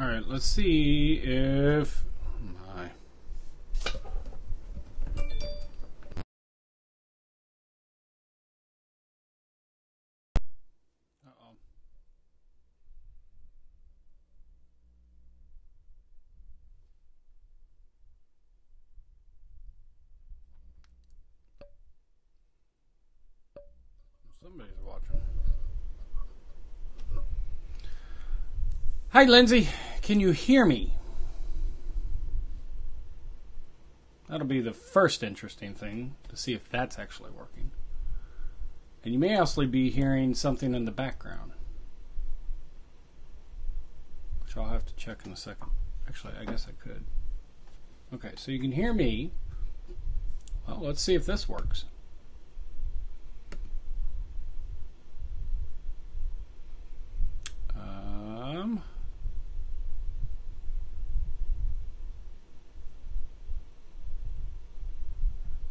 All right, let's see if my uh-oh. Somebody's watching. Hi, Lindsay. Can you hear me? That'll be the first interesting thing to see if that's actually working. And you may also be hearing something in the background, which I'll have to check in a second. Actually, I guess I could. Okay, so you can hear me. Well, let's see if this works.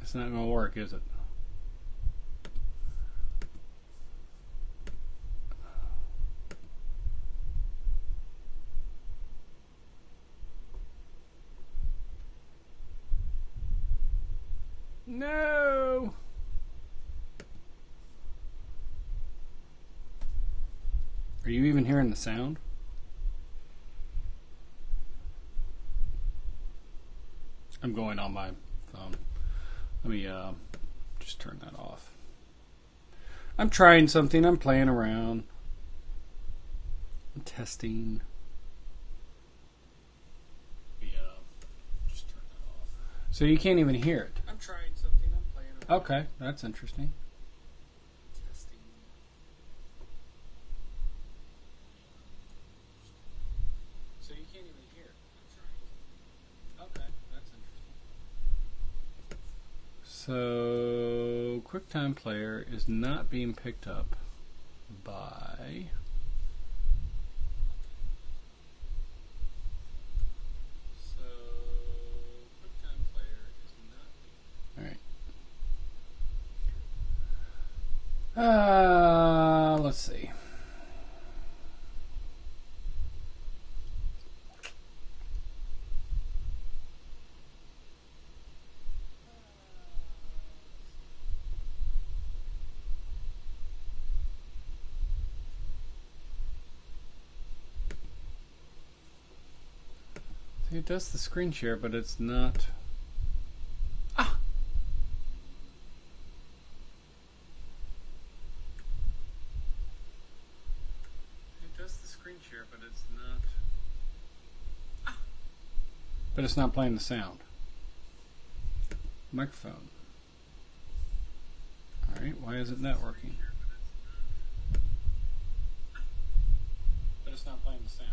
It's not going to work, is it? No! Are you even hearing the sound? I'm going on my phone. Let me just turn that off. I'm trying something. I'm playing around. I'm testing. Just turn that off. So you can't even hear it. I'm trying something. I'm playing around. Okay, that's interesting. Testing. So you can't even hear it. I'm trying. Okay, that's interesting. So, QuickTime Player is not being picked up by QuickTime Player is not being. Alright. Let's see. It does the screen share, but it's not. Ah! It does the screen share, but it's not. Ah! But it's not playing the sound. Microphone. Alright, why is it not working? But it's not playing the sound.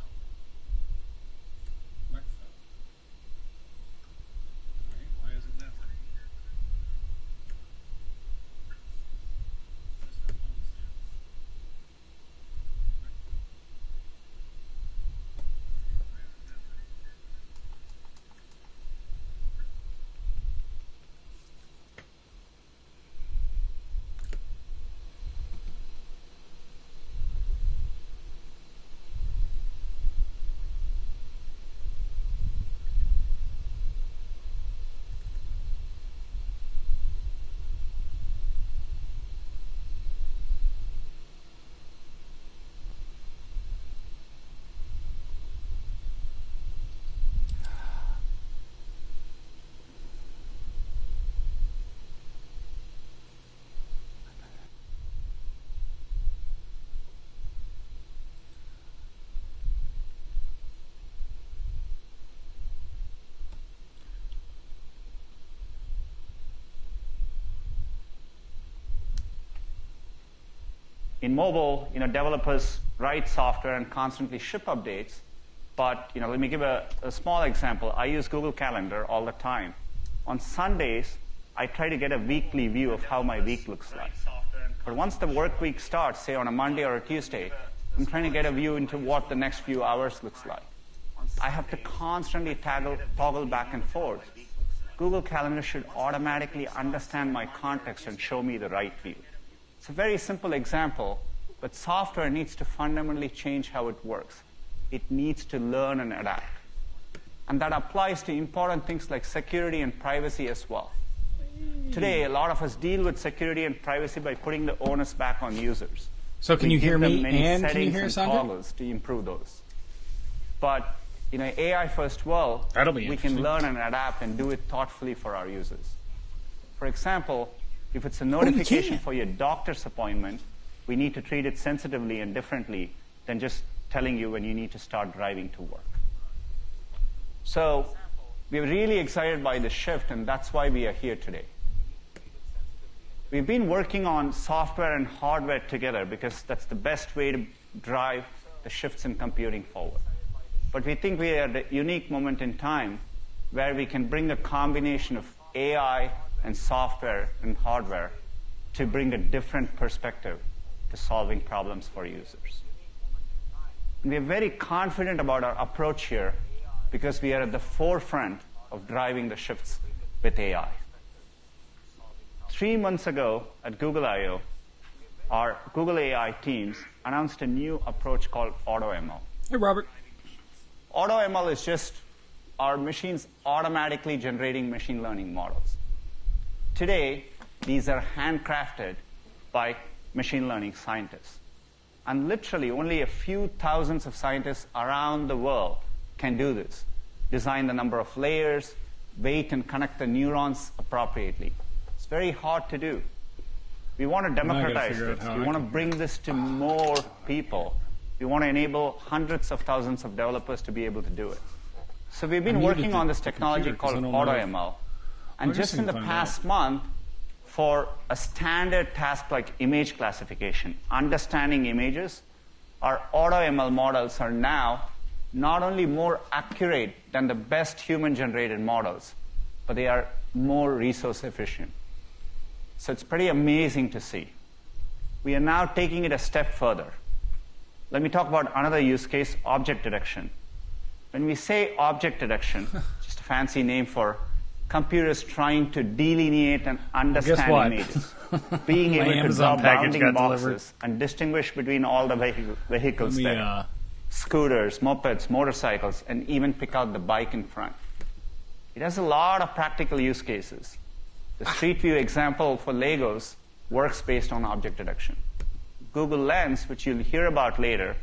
In mobile, developers write software and constantly ship updates. But let me give a small example. I use Google Calendar all the time. On Sundays, I try to get a weekly view of how my week looks like. But once the work week starts, say on a Monday or a Tuesday, I'm trying to get a view into what the next few hours looks like. I have to constantly toggle back and forth. Google Calendar should automatically understand my context and show me the right view. It's a very simple example, but software needs to fundamentally change how it works. it needs to learn and adapt. And that applies to important things like security and privacy as well. Today, a lot of us deal with security and privacy by putting the onus back on users. So can you hear me and can you hear Sanjay? Toggles to improve those. But in an AI-first world, we can learn and adapt and do it thoughtfully for our users. For example, if it's a notification for your doctor's appointment, we need to treat it sensitively and differently than just telling you when you need to start driving to work. So we're really excited by the shift, and that's why we are here today. We've been working on software and hardware together because that's the best way to drive the shifts in computing forward. But we think we are at a unique moment in time where we can bring a combination of AI and software and hardware to bring a different perspective to solving problems for users. And we are very confident about our approach here because we are at the forefront of driving the shifts with AI. 3 months ago at Google I/O, our Google AI teams announced a new approach called AutoML. Hey, Robert. AutoML is just our machines automatically generating machine learning models. Today, these are handcrafted by machine learning scientists. And literally, only a few thousands of scientists around the world can do this. Design the number of layers, weight and connect the neurons appropriately. It's very hard to do. We want to democratize this. We want to bring this to more people. We want to enable hundreds of thousands of developers to be able to do it. So we've been working on this technology called AutoML. And just in the past month, for a standard task like image classification, understanding images, our AutoML models are now not only more accurate than the best human-generated models, but they are more resource efficient. So it's pretty amazing to see. We are now taking it a step further. Let me talk about another use case, object detection. When we say object detection, just a fancy name for computers trying to delineate and understand images, being able to draw bounding boxes and distinguish between all the vehicles there, scooters, mopeds, motorcycles, and even pick out the bike in front. It has a lot of practical use cases. The Street View example for Legos works based on object detection. Google Lens, which you'll hear about later,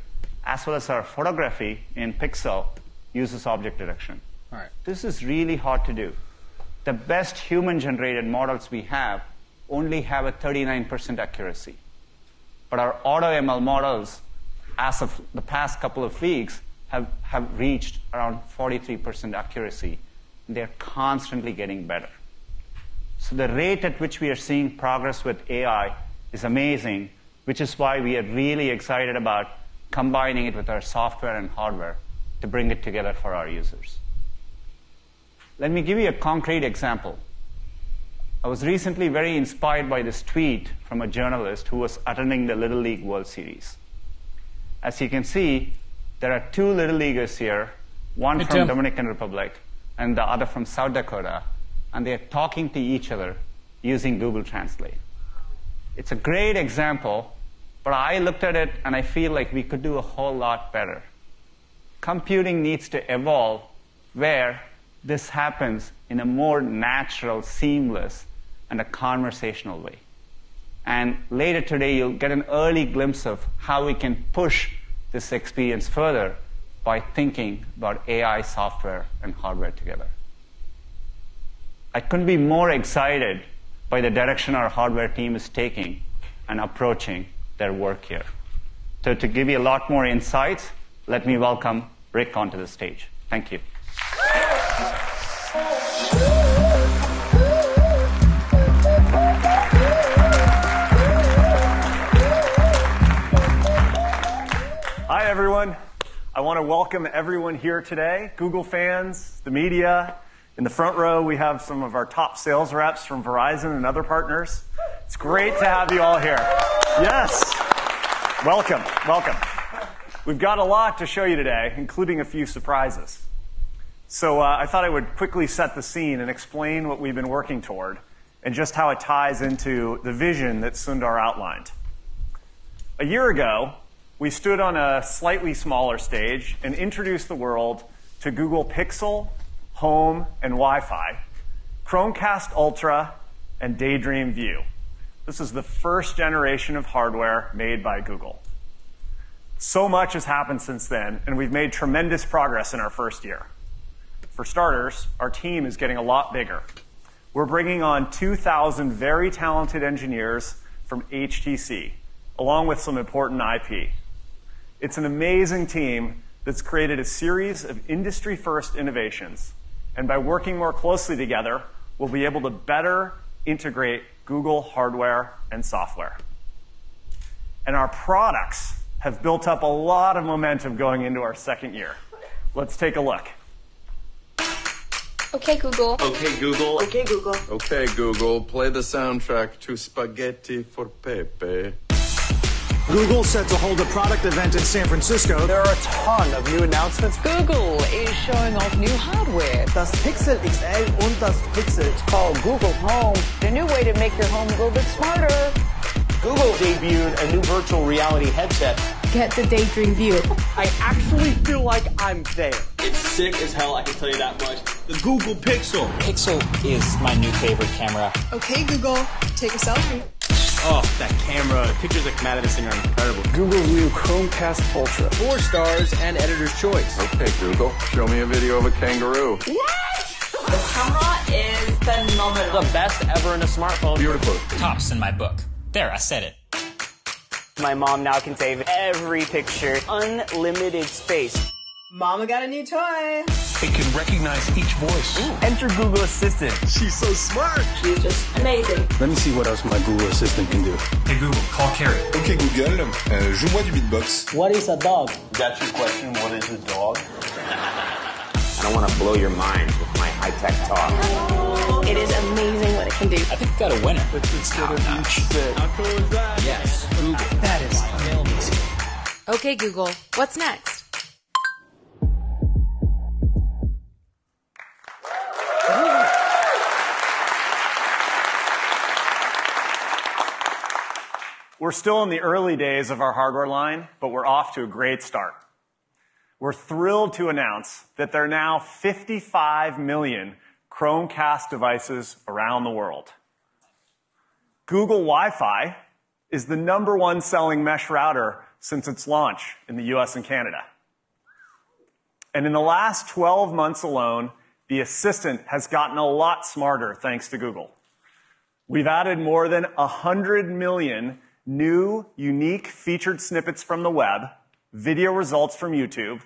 as well as our photography in Pixel, uses object detection. All right. This is really hard to do. The best human-generated models we have only have a 39% accuracy. But our AutoML models, as of the past couple of weeks, have reached around 43% accuracy. They're constantly getting better. So the rate at which we are seeing progress with AI is amazing, which is why we are really excited about combining it with our software and hardware to bring it together for our users. Let me give you a concrete example. I was recently very inspired by this tweet from a journalist who was attending the Little League World Series. As you can see, there are 2 Little Leaguers here, one from Dominican Republic and the other from South Dakota, and they're talking to each other using Google Translate. It's a great example, but I looked at it and I feel like we could do a whole lot better. Computing needs to evolve where this happens in a more natural, seamless, and a conversational way. And later today, you'll get an early glimpse of how we can push this experience further by thinking about AI, software, and hardware together. I couldn't be more excited by the direction our hardware team is taking and approaching their work here. So to give you a lot more insights, let me welcome Rick onto the stage. Thank you. Hi, everyone. I want to welcome everyone here today, Google fans, the media. In the front row, we have some of our top sales reps from Verizon and other partners. It's great to have you all here. Yes. Welcome. Welcome. We've got a lot to show you today, including a few surprises. So I thought I would quickly set the scene and explain what we've been working toward and just how it ties into the vision that Sundar outlined. A year ago, we stood on a slightly smaller stage and introduced the world to Google Pixel, Home, and Wi-Fi, Chromecast Ultra, and Daydream View. This is the first generation of hardware made by Google. So much has happened since then, and we've made tremendous progress in our first year. For starters, our team is getting a lot bigger. We're bringing on 2,000 very talented engineers from HTC, along with some important IP. It's an amazing team that's created a series of industry-first innovations, and by working more closely together, we'll be able to better integrate Google hardware and software. And our products have built up a lot of momentum going into our second year. Let's take a look. Okay, Google. Okay, Google. Okay, Google. Okay, Google. Play the soundtrack to Spaghetti for Pepe. Google set to hold a product event in San Francisco. There are a ton of new announcements. Google is showing off new hardware. Das Pixel XL und das Pixel. It's called Google Home, the new way to make your home a little bit smarter. Google debuted a new virtual reality headset. Get the Daydream View. I actually feel like I'm there. It's sick as hell, I can tell you that much. The Google Pixel. Pixel is my new favorite camera. Okay, Google, take a selfie. Oh, that camera. The pictures that come out of this thing are incredible. Google's new Chromecast Ultra. 4 stars and editor's choice. Okay, Google. Show me a video of a kangaroo. What? The camera is phenomenal. The best ever in a smartphone. Beautiful. Tops in my book. There, I said it. My mom now can save every picture. Unlimited space. Mama got a new toy. It can recognize each voice. Enter Google Assistant. She's so smart. She's just amazing. Let me see what else my Google Assistant can do. Hey Google, call Carrie. Ok Google, joue-moi du beatbox. What is a dog? That's your question. What is a dog? I don't want to blow your mind with my high-tech talk. It is amazing what it can do. I think we got a winner. It's gonna be sick. How cool is that? Yes, Google. That is amazing. Okay, Google, what's next? We're still in the early days of our hardware line, but we're off to a great start. We're thrilled to announce that there are now 55 million Chromecast devices around the world. Google Wi-Fi is the #1 selling mesh router since its launch in the US and Canada. And in the last 12 months alone, the Assistant has gotten a lot smarter thanks to Google. We've added more than 100 million new, unique featured snippets from the web, video results from YouTube,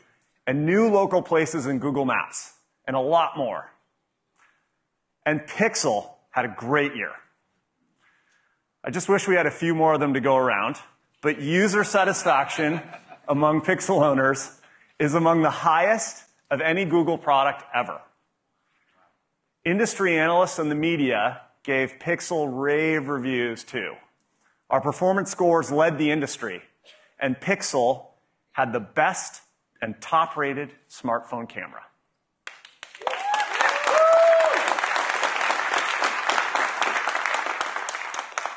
and new local places in Google Maps, and a lot more. And Pixel had a great year. I just wish we had a few more of them to go around, but user satisfaction among Pixel owners is among the highest of any Google product ever. Industry analysts and the media gave Pixel rave reviews too. Our performance scores led the industry, and Pixel had the best and top-rated smartphone camera.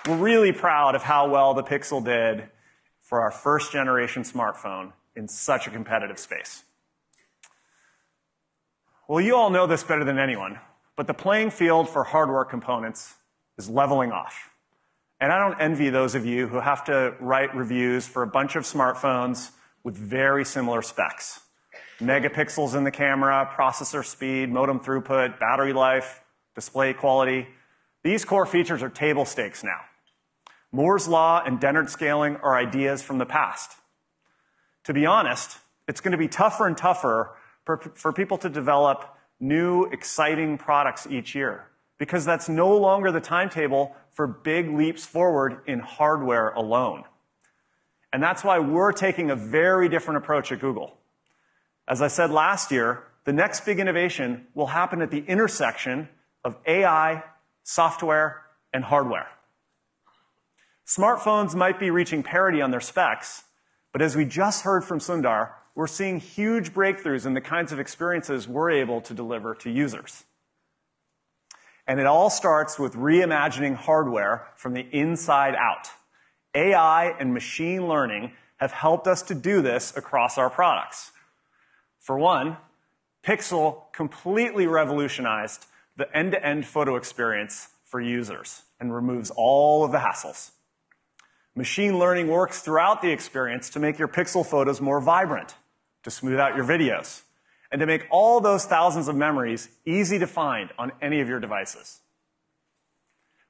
We're really proud of how well the Pixel did for our first-generation smartphone in such a competitive space. Well, you all know this better than anyone, but the playing field for hardware components is leveling off. And I don't envy those of you who have to write reviews for a bunch of smartphones with very similar specs. Megapixels in the camera, processor speed, modem throughput, battery life, display quality. These core features are table stakes now. Moore's Law and Dennard scaling are ideas from the past. To be honest, it's going to be tougher and tougher for people to develop new, exciting products each year, because that's no longer the timetable for big leaps forward in hardware alone. And that's why we're taking a very different approach at Google. As I said last year, the next big innovation will happen at the intersection of AI, software, and hardware. Smartphones might be reaching parity on their specs, but as we just heard from Sundar, we're seeing huge breakthroughs in the kinds of experiences we're able to deliver to users. And it all starts with reimagining hardware from the inside out. AI and machine learning have helped us to do this across our products. For one, Pixel completely revolutionized the end-to-end photo experience for users and removes all of the hassles. Machine learning works throughout the experience to make your Pixel photos more vibrant, to smooth out your videos, and to make all those thousands of memories easy to find on any of your devices.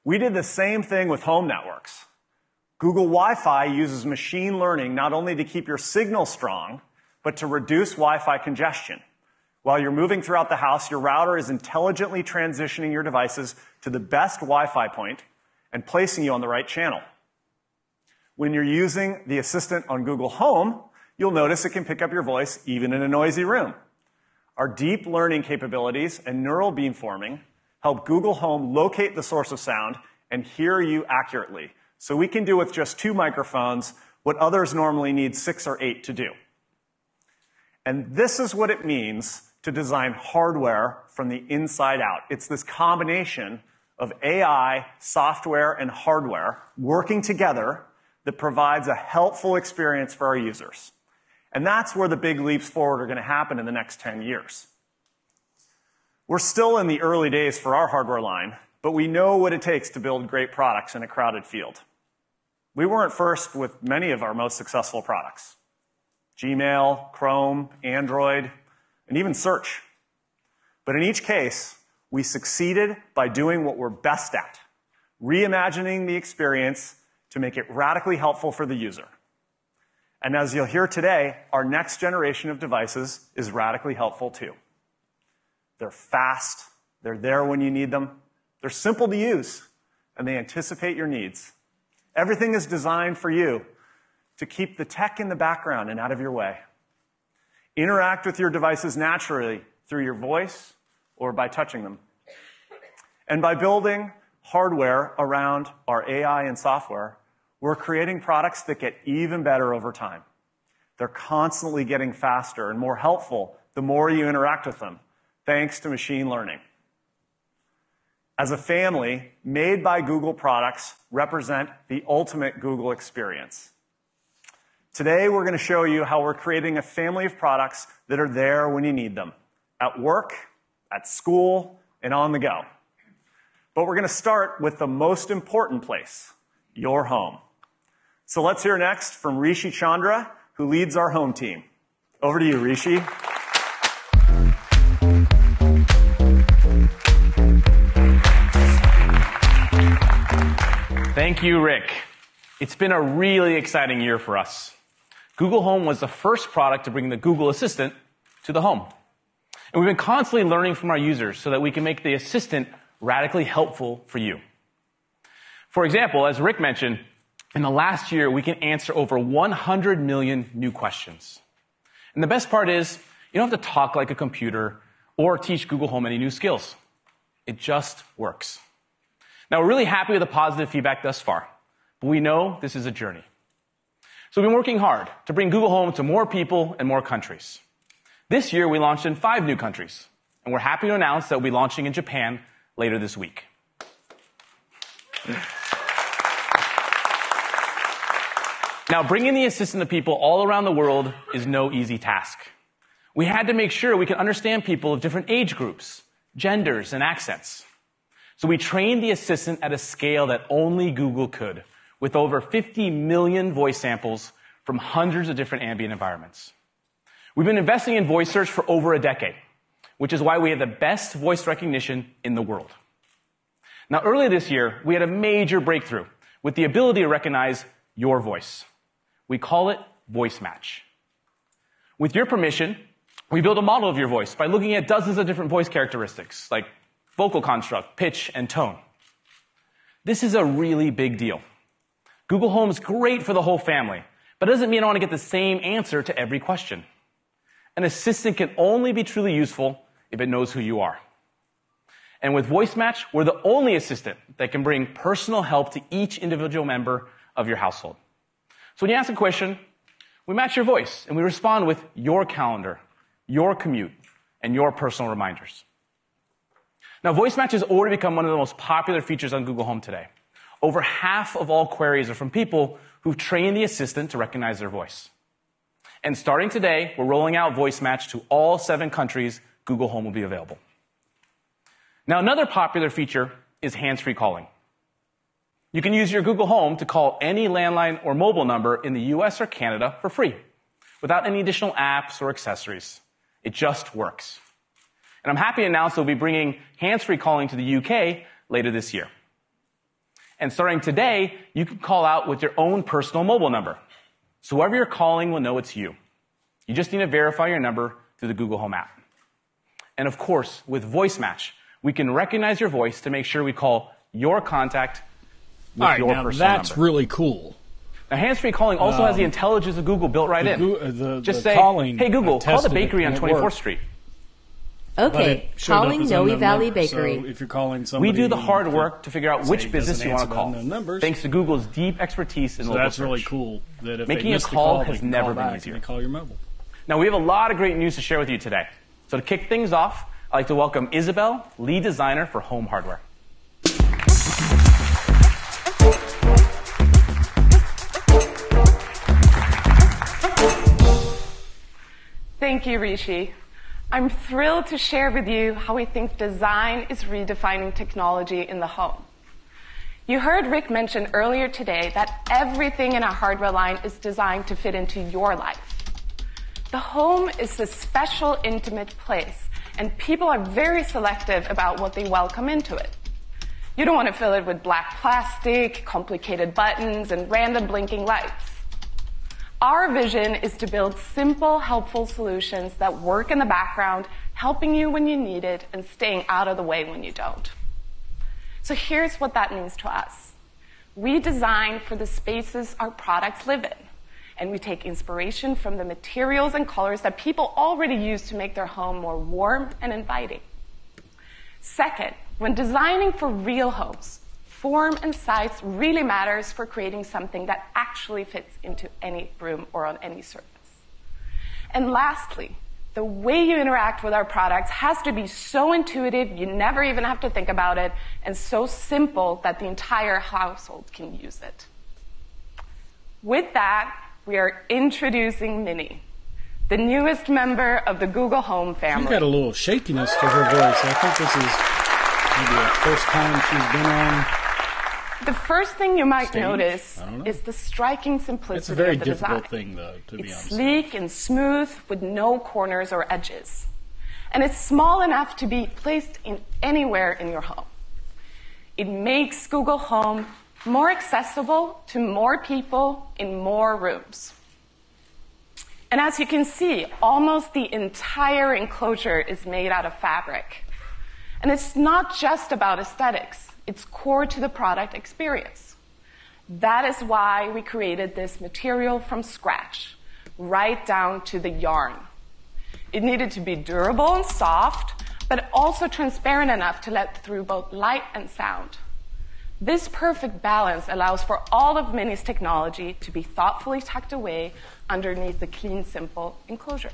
We did the same thing with home networks. Google Wi-Fi uses machine learning not only to keep your signal strong, but to reduce Wi-Fi congestion. While you're moving throughout the house, your router is intelligently transitioning your devices to the best Wi-Fi point and placing you on the right channel. When you're using the Assistant on Google Home, you'll notice it can pick up your voice even in a noisy room. Our deep learning capabilities and neural beamforming help Google Home locate the source of sound and hear you accurately, so we can do with just 2 microphones what others normally need 6 or 8 to do. And this is what it means to design hardware from the inside out. It's this combination of AI, software, and hardware working together that provides a helpful experience for our users. And that's where the big leaps forward are going to happen in the next 10 years. We're still in the early days for our hardware line, but we know what it takes to build great products in a crowded field. We weren't first with many of our most successful products: Gmail, Chrome, Android, and even search. But in each case, we succeeded by doing what we're best at, reimagining the experience to make it radically helpful for the user. And as you'll hear today, our next generation of devices is radically helpful too. They're fast, they're there when you need them, they're simple to use, and they anticipate your needs. Everything is designed for you to keep the tech in the background and out of your way. Interact with your devices naturally through your voice or by touching them. And by building hardware around our AI and software, we're creating products that get even better over time. They're constantly getting faster and more helpful the more you interact with them, thanks to machine learning. As a family, Made by Google products represent the ultimate Google experience. Today, we're going to show you how we're creating a family of products that are there when you need them, at work, at school, and on the go. But we're going to start with the most important place, your home. So let's hear next from Rishi Chandra, who leads our home team. Over to you, Rishi. Thank you, Rick. It's been a really exciting year for us. Google Home was the first product to bring the Google Assistant to the home. And we've been constantly learning from our users so that we can make the Assistant radically helpful for you. For example, as Rick mentioned, in the last year, we can answer over 100 million new questions. And the best part is, you don't have to talk like a computer or teach Google Home any new skills. It just works. Now, we're really happy with the positive feedback thus far, but we know this is a journey. So we've been working hard to bring Google Home to more people and more countries. This year, we launched in 5 new countries, and we're happy to announce that we'll be launching in Japan later this week. Now, bringing the Assistant to people all around the world is no easy task. We had to make sure we could understand people of different age groups, genders, and accents. So we trained the Assistant at a scale that only Google could, with over 50 million voice samples from hundreds of different ambient environments. We've been investing in voice search for over a decade, which is why we have the best voice recognition in the world. Now, earlier this year, we had a major breakthrough with the ability to recognize your voice. We call it Voice Match. With your permission, we build a model of your voice by looking at dozens of different voice characteristics, like vocal construct, pitch, and tone. This is a really big deal. Google Home is great for the whole family, but it doesn't mean I want to get the same answer to every question. An assistant can only be truly useful if it knows who you are. And with Voice Match, we're the only assistant that can bring personal help to each individual member of your household. So when you ask a question, we match your voice, and we respond with your calendar, your commute, and your personal reminders. Now, Voice Match has already become one of the most popular features on Google Home today. Over half of all queries are from people who've trained the assistant to recognize their voice. And starting today, we're rolling out Voice Match to all 7 countries Google Home will be available. Now, another popular feature is hands-free calling. You can use your Google Home to call any landline or mobile number in the US or Canada for free, without any additional apps or accessories. It just works. And I'm happy to announce that we'll be bringing hands-free calling to the UK later this year. And starting today, you can call out with your own personal mobile number. So whoever you're calling will know it's you. You just need to verify your number through the Google Home app. And of course, with Voice Match, we can recognize your voice to make sure we call your contact with your personal number. That's really cool. Now, hands-free calling also has the intelligence of Google built right in. Just say, calling, hey, Google, call the bakery on 24th Street. Okay, calling Noe Valley Bakery. So if you're calling somebody, we do the hard work to figure out which business you want to call, thanks to Google's deep expertise in local that's search. really cool. That if making a call has never been easier. Call your mobile. Now, we have a lot of great news to share with you today. So to kick things off, I'd like to welcome Isabel, lead designer for home hardware. Thank you, Rishi. I'm thrilled to share with you how we think design is redefining technology in the home. You heard Rick mention earlier today that everything in our hardware line is designed to fit into your life. The home is a special, intimate place, and people are very selective about what they welcome into it. You don't want to fill it with black plastic, complicated buttons, and random blinking lights. Our vision is to build simple, helpful solutions that work in the background, helping you when you need it and staying out of the way when you don't. So here's what that means to us. We design for the spaces our products live in, and we take inspiration from the materials and colors that people already use to make their home more warm and inviting. Second, when designing for real homes, form and size really matters for creating something that actually fits into any room or on any surface. And lastly, the way you interact with our products has to be so intuitive you never even have to think about it, and so simple that the entire household can use it. With that, we are introducing Mini, the newest member of the Google Home family. She's got a little shakiness to her voice. I think this is maybe the first time she's been on. The first thing you might notice is the striking simplicity of the design. It's a very difficult thing, though, to be honest. It's sleek and smooth with no corners or edges. And it's small enough to be placed in anywhere in your home. It makes Google Home more accessible to more people in more rooms. And as you can see, almost the entire enclosure is made out of fabric. And it's not just about aesthetics. It's core to the product experience. That is why we created this material from scratch, right down to the yarn. It needed to be durable and soft, but also transparent enough to let through both light and sound. This perfect balance allows for all of Mini's technology to be thoughtfully tucked away underneath the clean, simple enclosure.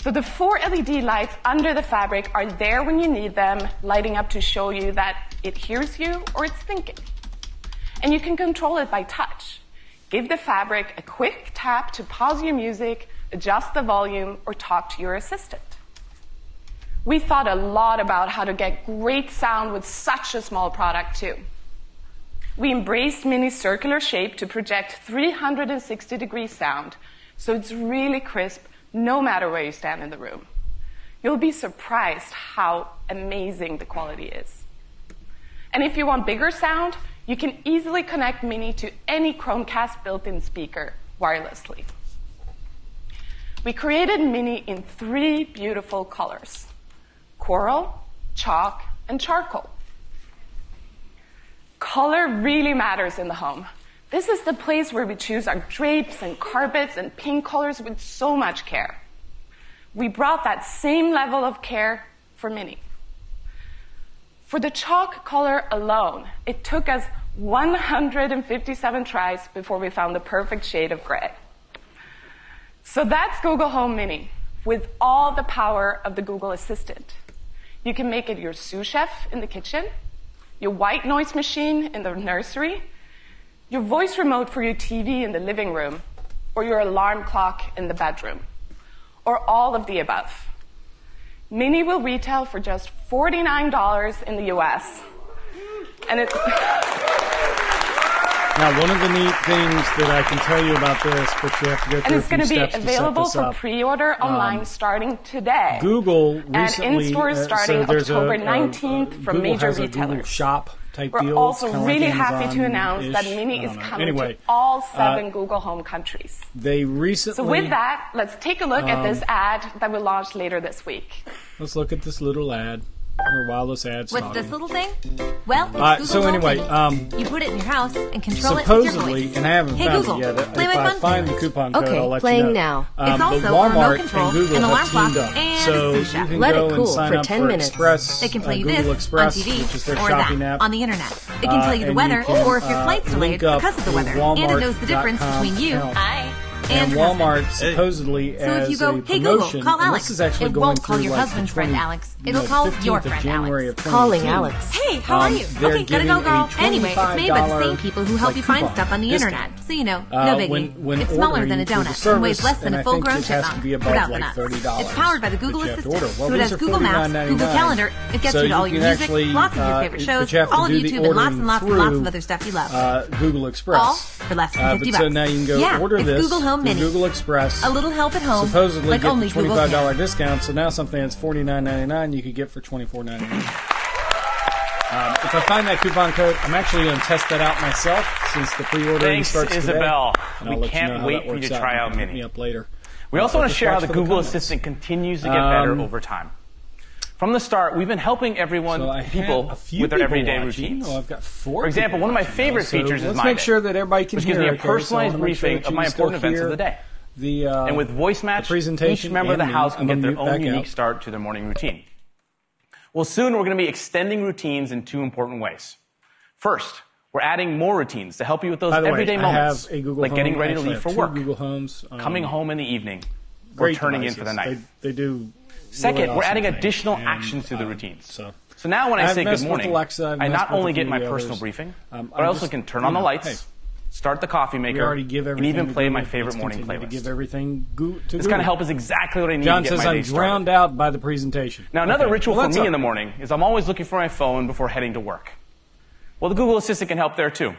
So the 4 LED lights under the fabric are there when you need them, lighting up to show you that it hears you or it's thinking. And you can control it by touch. Give the fabric a quick tap to pause your music, adjust the volume, or talk to your assistant. We thought a lot about how to get great sound with such a small product, too. We embraced Mini's circular shape to project 360-degree sound, so it's really crisp no matter where you stand in the room. You'll be surprised how amazing the quality is. And if you want bigger sound, you can easily connect Mini to any Chromecast built-in speaker wirelessly. We created Mini in 3 beautiful colors: coral, chalk, and charcoal. Color really matters in the home. This is the place where we choose our drapes and carpets and paint colors with so much care. We brought that same level of care for Mini. For the chalk color alone, it took us 157 tries before we found the perfect shade of gray. So that's Google Home Mini, with all the power of the Google Assistant. You can make it your sous chef in the kitchen, your white noise machine in the nursery, your voice remote for your TV in the living room, or your alarm clock in the bedroom, or all of the above. Mini will retail for just $49 in the US. And it's... Now, one of the neat things that I can tell you about this, but you have to go through a few steps to set this up. And it's going to be available for pre-order online starting today. Google recently... And in stores starting October 19th from major retailers. Google Shop type We're deal. also really happy to announce that Mini is coming to all 7 Google Home countries. They recently... So with that, let's take a look at this ad that will launch later this week. Let's look at this little ad. Or while this ad's What's talking. this little thing? Well, it's Google so anyway, you put it in your house and control it with your supposedly, voice. and I haven't Hey found Google, it yet. play If my I fun find the favorite. coupon code, Okay, I'll let playing you know. now. It's also but a remote Walmart control, and Google an alarm have teamed clock, up. and So a you shop. can Let go it cool and sign for up 10 for minutes. Express, It can play you Google this Express, on TV which is their or shopping that app. on the internet. It can tell you the weather or if your flight's delayed because of the weather. And it knows the difference between you and Walmart supposedly so as if you go, a hey Google, promotion, call and Alex. this is actually It going won't call through your like husband's the friend 20, Alex. It'll call 15th your of friend January Alex. of 2018. Calling Alex. Hey, how are you? They're Okay, gotta giving go, girl. a Anyway, it's made by the same $25 people who help you find coupon stuff on the discount. internet. So you know, no biggie. When It's smaller than a ordering through the donut and weighs service, less than and a I think full-grown it has to chipmunk be above without the like nuts. $30 It's powered by the Google that you have to Assistant, order. Well, so it these has are Google Maps, $49.99. Google Calendar. It gets So you to all you your can music, actually, lots of your favorite but shows, you have to all of do the YouTube, and lots and lots and lots of ordering other stuff you love. Google Express. All for less than $50. But so now you can go order it's this Google Home through Mini. Google Express. A little help at home, supposedly like get only the Google $25 can. discount. So now something that's $49.99 you could get for $24.99. If I find that coupon code, I'm actually going to test that out myself since the pre-ordering starts today. Isabel. And I'll We let you know can't how wait that for you works to out. try You out can hit Mini. me up later. We also want to Just share how watch the for Google comments. Assistant continues to get better over time. From the start, we've been helping people with their everyday routines. I've got 4 For example, one of my favorite features is let's My make Day, sure that everybody can which hear. gives me a Okay, so I personalized wanna make sure briefing that of you my can still important events of hear the day. And with Voice Match, presentation each member of the and house me. can get I'm their gonna own mute back unique out. start to their morning routine. Well, soon we're going to be extending routines in 2 important ways. First, we're adding more routines to help you with those By the everyday way, moments, I have a Google like Home. getting ready to Actually, leave I for have 2 work, Google Homes, coming home in the evening, or great turning devices. in for the night. They do. Second, really we're adding awesome additional things. actions to the routines. So now when I I've say good messed with morning, Alexa, I've I messed not with only a get few my of the personal others. briefing, I'm but I also just, can turn on the lights, start the coffee we maker, already give and everything even to play Google. my favorite Let's morning continue playlist. to give everything to This Google. kind of help is exactly what I need John to get says my I'm day started. drowned out by the presentation. Now, another Okay. ritual Well, for that's me all in the right. morning is I'm always looking for my phone before heading to work. Well, the Google Assistant can help there too.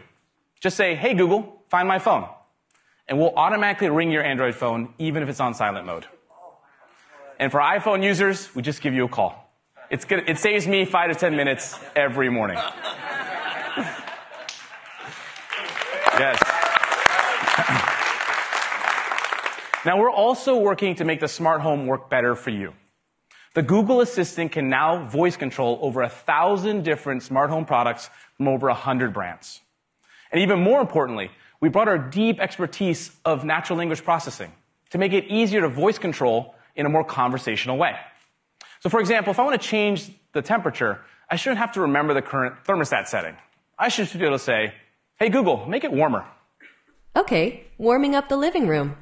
Just say, hey Google, find my phone. And we'll automatically ring your Android phone, even if it's on silent mode. And for iPhone users, we just give you a call. It saves me 5 to 10 minutes every morning. Yes. Now, we're also working to make the smart home work better for you. The Google Assistant can now voice control over 1,000 different smart home products from over 100 brands. And even more importantly, we brought our deep expertise of natural language processing to make it easier to voice control in a more conversational way. So for example, if I want to change the temperature, I shouldn't have to remember the current thermostat setting. I should be able to say, hey Google, make it warmer. Okay, warming up the living room.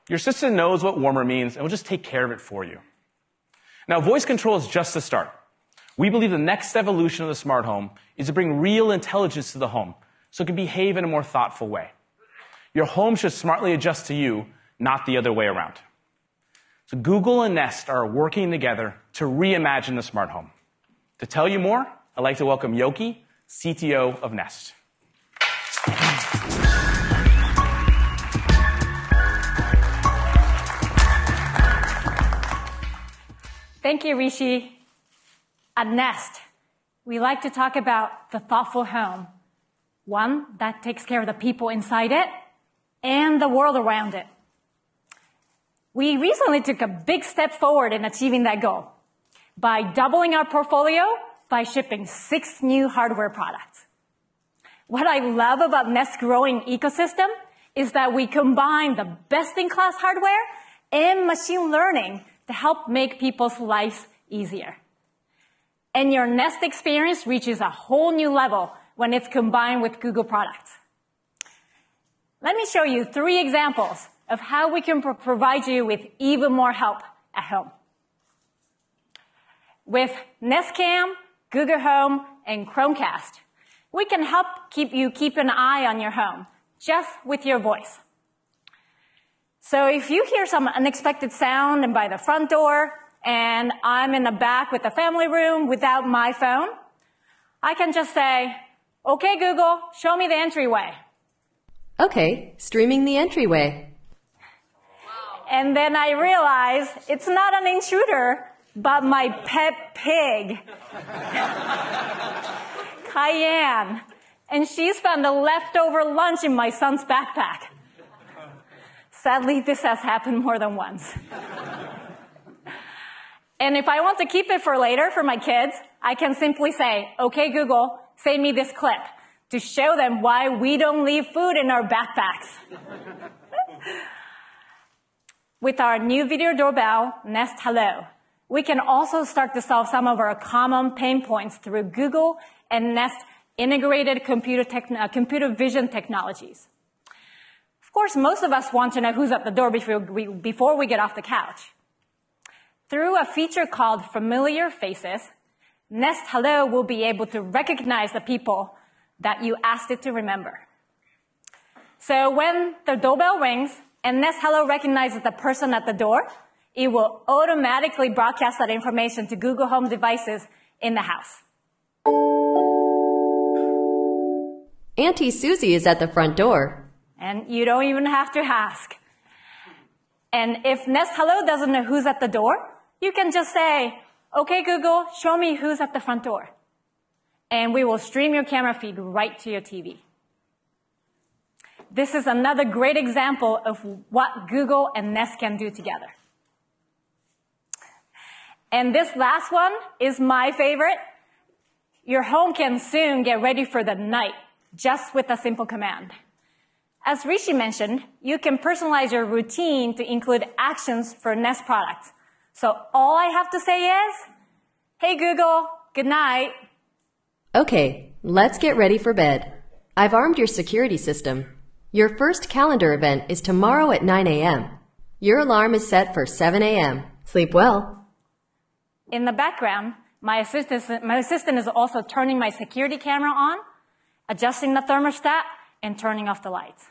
Your assistant knows what warmer means and will just take care of it for you. Now, voice control is just the start. We believe the next evolution of the smart home is to bring real intelligence to the home so it can behave in a more thoughtful way. Your home should smartly adjust to you, not the other way around. So Google and Nest are working together to reimagine the smart home. To tell you more, I'd like to welcome Yoki, CTO of Nest. Thank you, Rishi. At Nest, we like to talk about the thoughtful home. One that takes care of the people inside it and the world around it. We recently took a big step forward in achieving that goal by doubling our portfolio by shipping 6 new hardware products. What I love about Nest's growing ecosystem is that we combine the best-in-class hardware and machine learning to help make people's lives easier. And your Nest experience reaches a whole new level when it's combined with Google products. Let me show you 3 examples of how we can provide you with even more help at home. With Nest Cam, Google Home, and Chromecast, we can help you keep an eye on your home just with your voice. So if you hear some unexpected sound and by the front door, and I'm in the back with the family room without my phone, I can just say, okay, Google, show me the entryway. Okay, streaming the entryway. And then I realize it's not an intruder, but my pet pig, Cayenne. And she's found a leftover lunch in my son's backpack. Sadly, this has happened more than once. And if I want to keep it for later for my kids, I can simply say, okay, Google, send me this clip to show them why we don't leave food in our backpacks. With our new video doorbell, Nest Hello, we can also start to solve some of our common pain points through Google and Nest integrated computer vision technologies. Of course, most of us want to know who's at the door before we get off the couch. Through a feature called Familiar Faces, Nest Hello will be able to recognize the people that you asked it to remember. So when the doorbell rings and Nest Hello recognizes the person at the door, it will automatically broadcast that information to Google Home devices in the house. Auntie Susie is at the front door. And you don't even have to ask. And if Nest Hello doesn't know who's at the door, you can just say, okay, Google, show me who's at the front door. And we will stream your camera feed right to your TV. This is another great example of what Google and Nest can do together. And this last one is my favorite. Your home can soon get ready for the night just with a simple command. As Rishi mentioned, you can personalize your routine to include actions for Nest products. So all I have to say is, hey Google, good night. Okay, let's get ready for bed. I've armed your security system. Your first calendar event is tomorrow at 9 a.m. Your alarm is set for 7 a.m. Sleep well. In the background, my assistant is also turning my security camera on, adjusting the thermostat, and turning off the lights.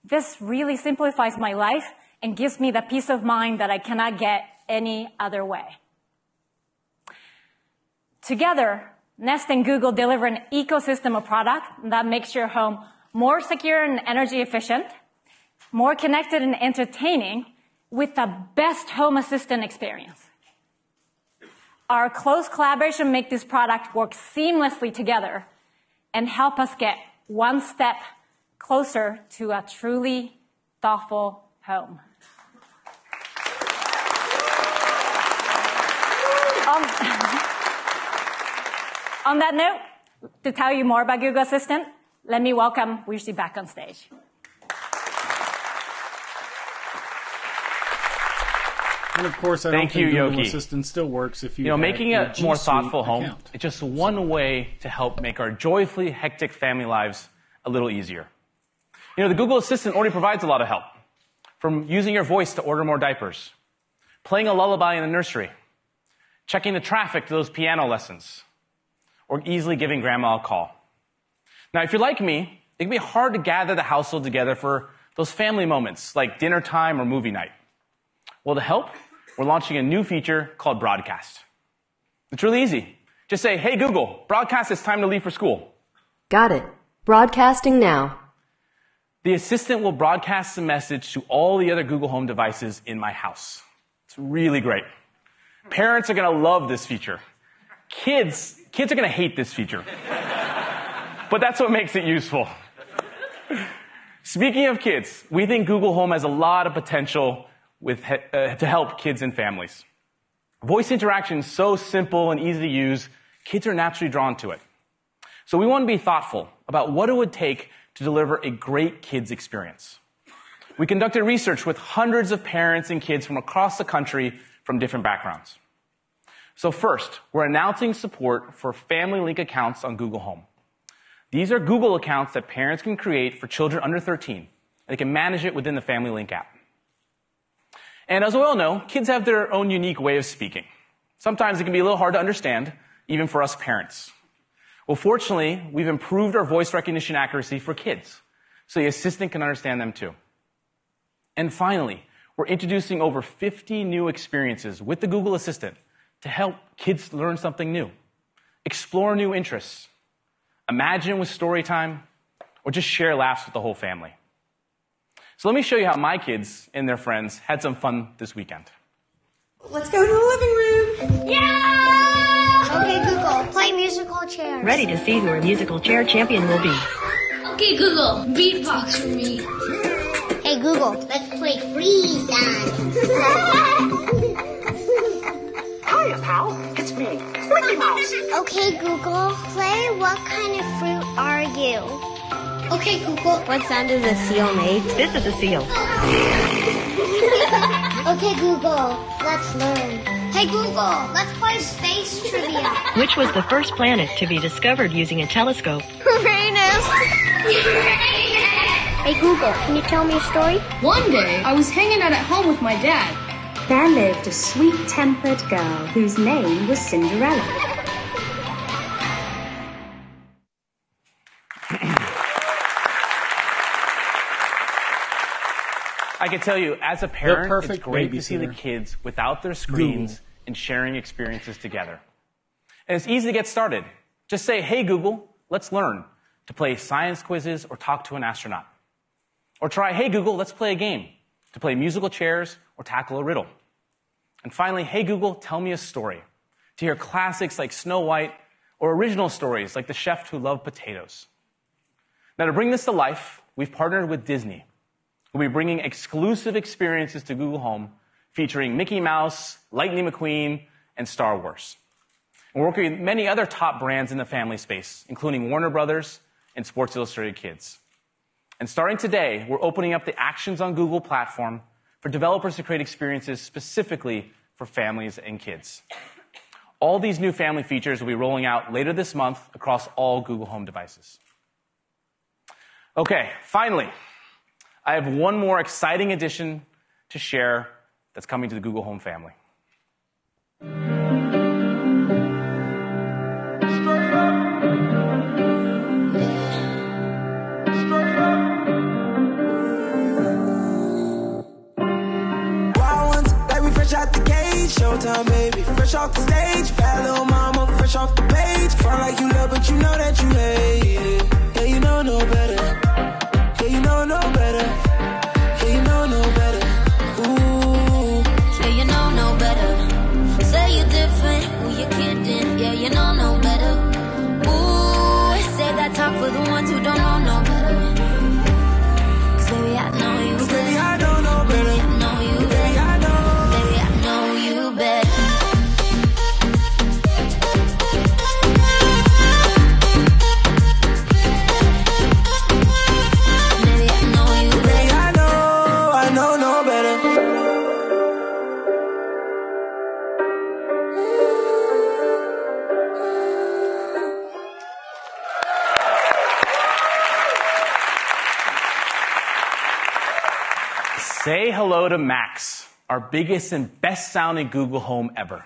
This really simplifies my life and gives me the peace of mind that I cannot get any other way. Together, Nest and Google deliver an ecosystem of products that makes your home more secure and energy efficient, more connected and entertaining, with the best home assistant experience. Our close collaboration makes this product work seamlessly together and help us get one step closer to a truly thoughtful home. On that note, to tell you more about Google Assistant, let me welcome Rishi back on stage. And of course, I don't think Google Assistant still works if you making a more thoughtful home, it's just one way to help make our joyfully hectic family lives a little easier. The Google Assistant already provides a lot of help. From using your voice to order more diapers, playing a lullaby in the nursery, checking the traffic to those piano lessons, or easily giving grandma a call. Now, if you're like me, it can be hard to gather the household together for those family moments like dinner time or movie night. Well, to help, we're launching a new feature called Broadcast. It's really easy. Just say, hey, Google, broadcast it's time to leave for school. Got it. Broadcasting now. The assistant will broadcast the message to all the other Google Home devices in my house. It's really great. Parents are going to love this feature. Kids are going to hate this feature. But that's what makes it useful. Speaking of kids, we think Google Home has a lot of potential to help kids and families. Voice interaction is so simple and easy to use, kids are naturally drawn to it. So we want to be thoughtful about what it would take to deliver a great kids experience. We conducted research with hundreds of parents and kids from across the country from different backgrounds. So first, we're announcing support for Family Link accounts on Google Home. These are Google accounts that parents can create for children under 13, and they can manage it within the Family Link app. And as we all know, kids have their own unique way of speaking. Sometimes it can be a little hard to understand, even for us parents. Well, fortunately, we've improved our voice recognition accuracy for kids. so the assistant can understand them too. And finally, we're introducing over 50 new experiences with the Google Assistant to help kids learn something new, explore new interests, imagine with story time, or just share laughs with the whole family. So let me show you how my kids and their friends had some fun this weekend. Let's go to the living room. Yeah! Okay, Google, play musical chairs. Ready to see who our musical chair champion will be. Okay, Google, beatbox for me. Hey, Google, let's play freeze dance. Hiya, pal. It's me, Mickey Mouse. Okay, Google, play What Kind of Fruit Are You? Okay, Google. What sound does a seal make? This is a seal. Okay, Google, let's learn. Hey, Google, let's play space trivia. Which was the first planet to be discovered using a telescope? Uranus. Hey, Google, can you tell me a story? One day, I was hanging out at home with my dad. There lived a sweet-tempered girl whose name was Cinderella. I can tell you, as a parent, it's great to see the kids without their screens and sharing experiences together. And it's easy to get started. Just say, hey, Google, let's learn to play science quizzes or talk to an astronaut. Or try, hey, Google, let's play a game to play musical chairs or tackle a riddle. And finally, hey, Google, tell me a story to hear classics like Snow White or original stories like The Chef Who Loved Potatoes. Now, to bring this to life, we've partnered with Disney. We'll be bringing exclusive experiences to Google Home featuring Mickey Mouse, Lightning McQueen, and Star Wars. And we're working with many other top brands in the family space, including Warner Brothers and Sports Illustrated Kids. And starting today, we're opening up the Actions on Google platform for developers to create experiences specifically for families and kids. All these new family features will be rolling out later this month across all Google Home devices. Okay, finally, I have one more exciting addition to share that's coming to the Google Home family. Fresh out the cage, showtime baby, fresh off the stage, bad little mama, fresh off the page, front like you love but you know that you hate it, yeah you know no better, yeah you know no better, yeah you know no better, ooh, yeah you know no better, say you're different, who you kidding, yeah you know no better, ooh, say that talk for the ones who don't know no better, 'cause baby I know you better, baby I don't know better, baby I know you better. Say hello to Max, our biggest and best sounding Google Home ever.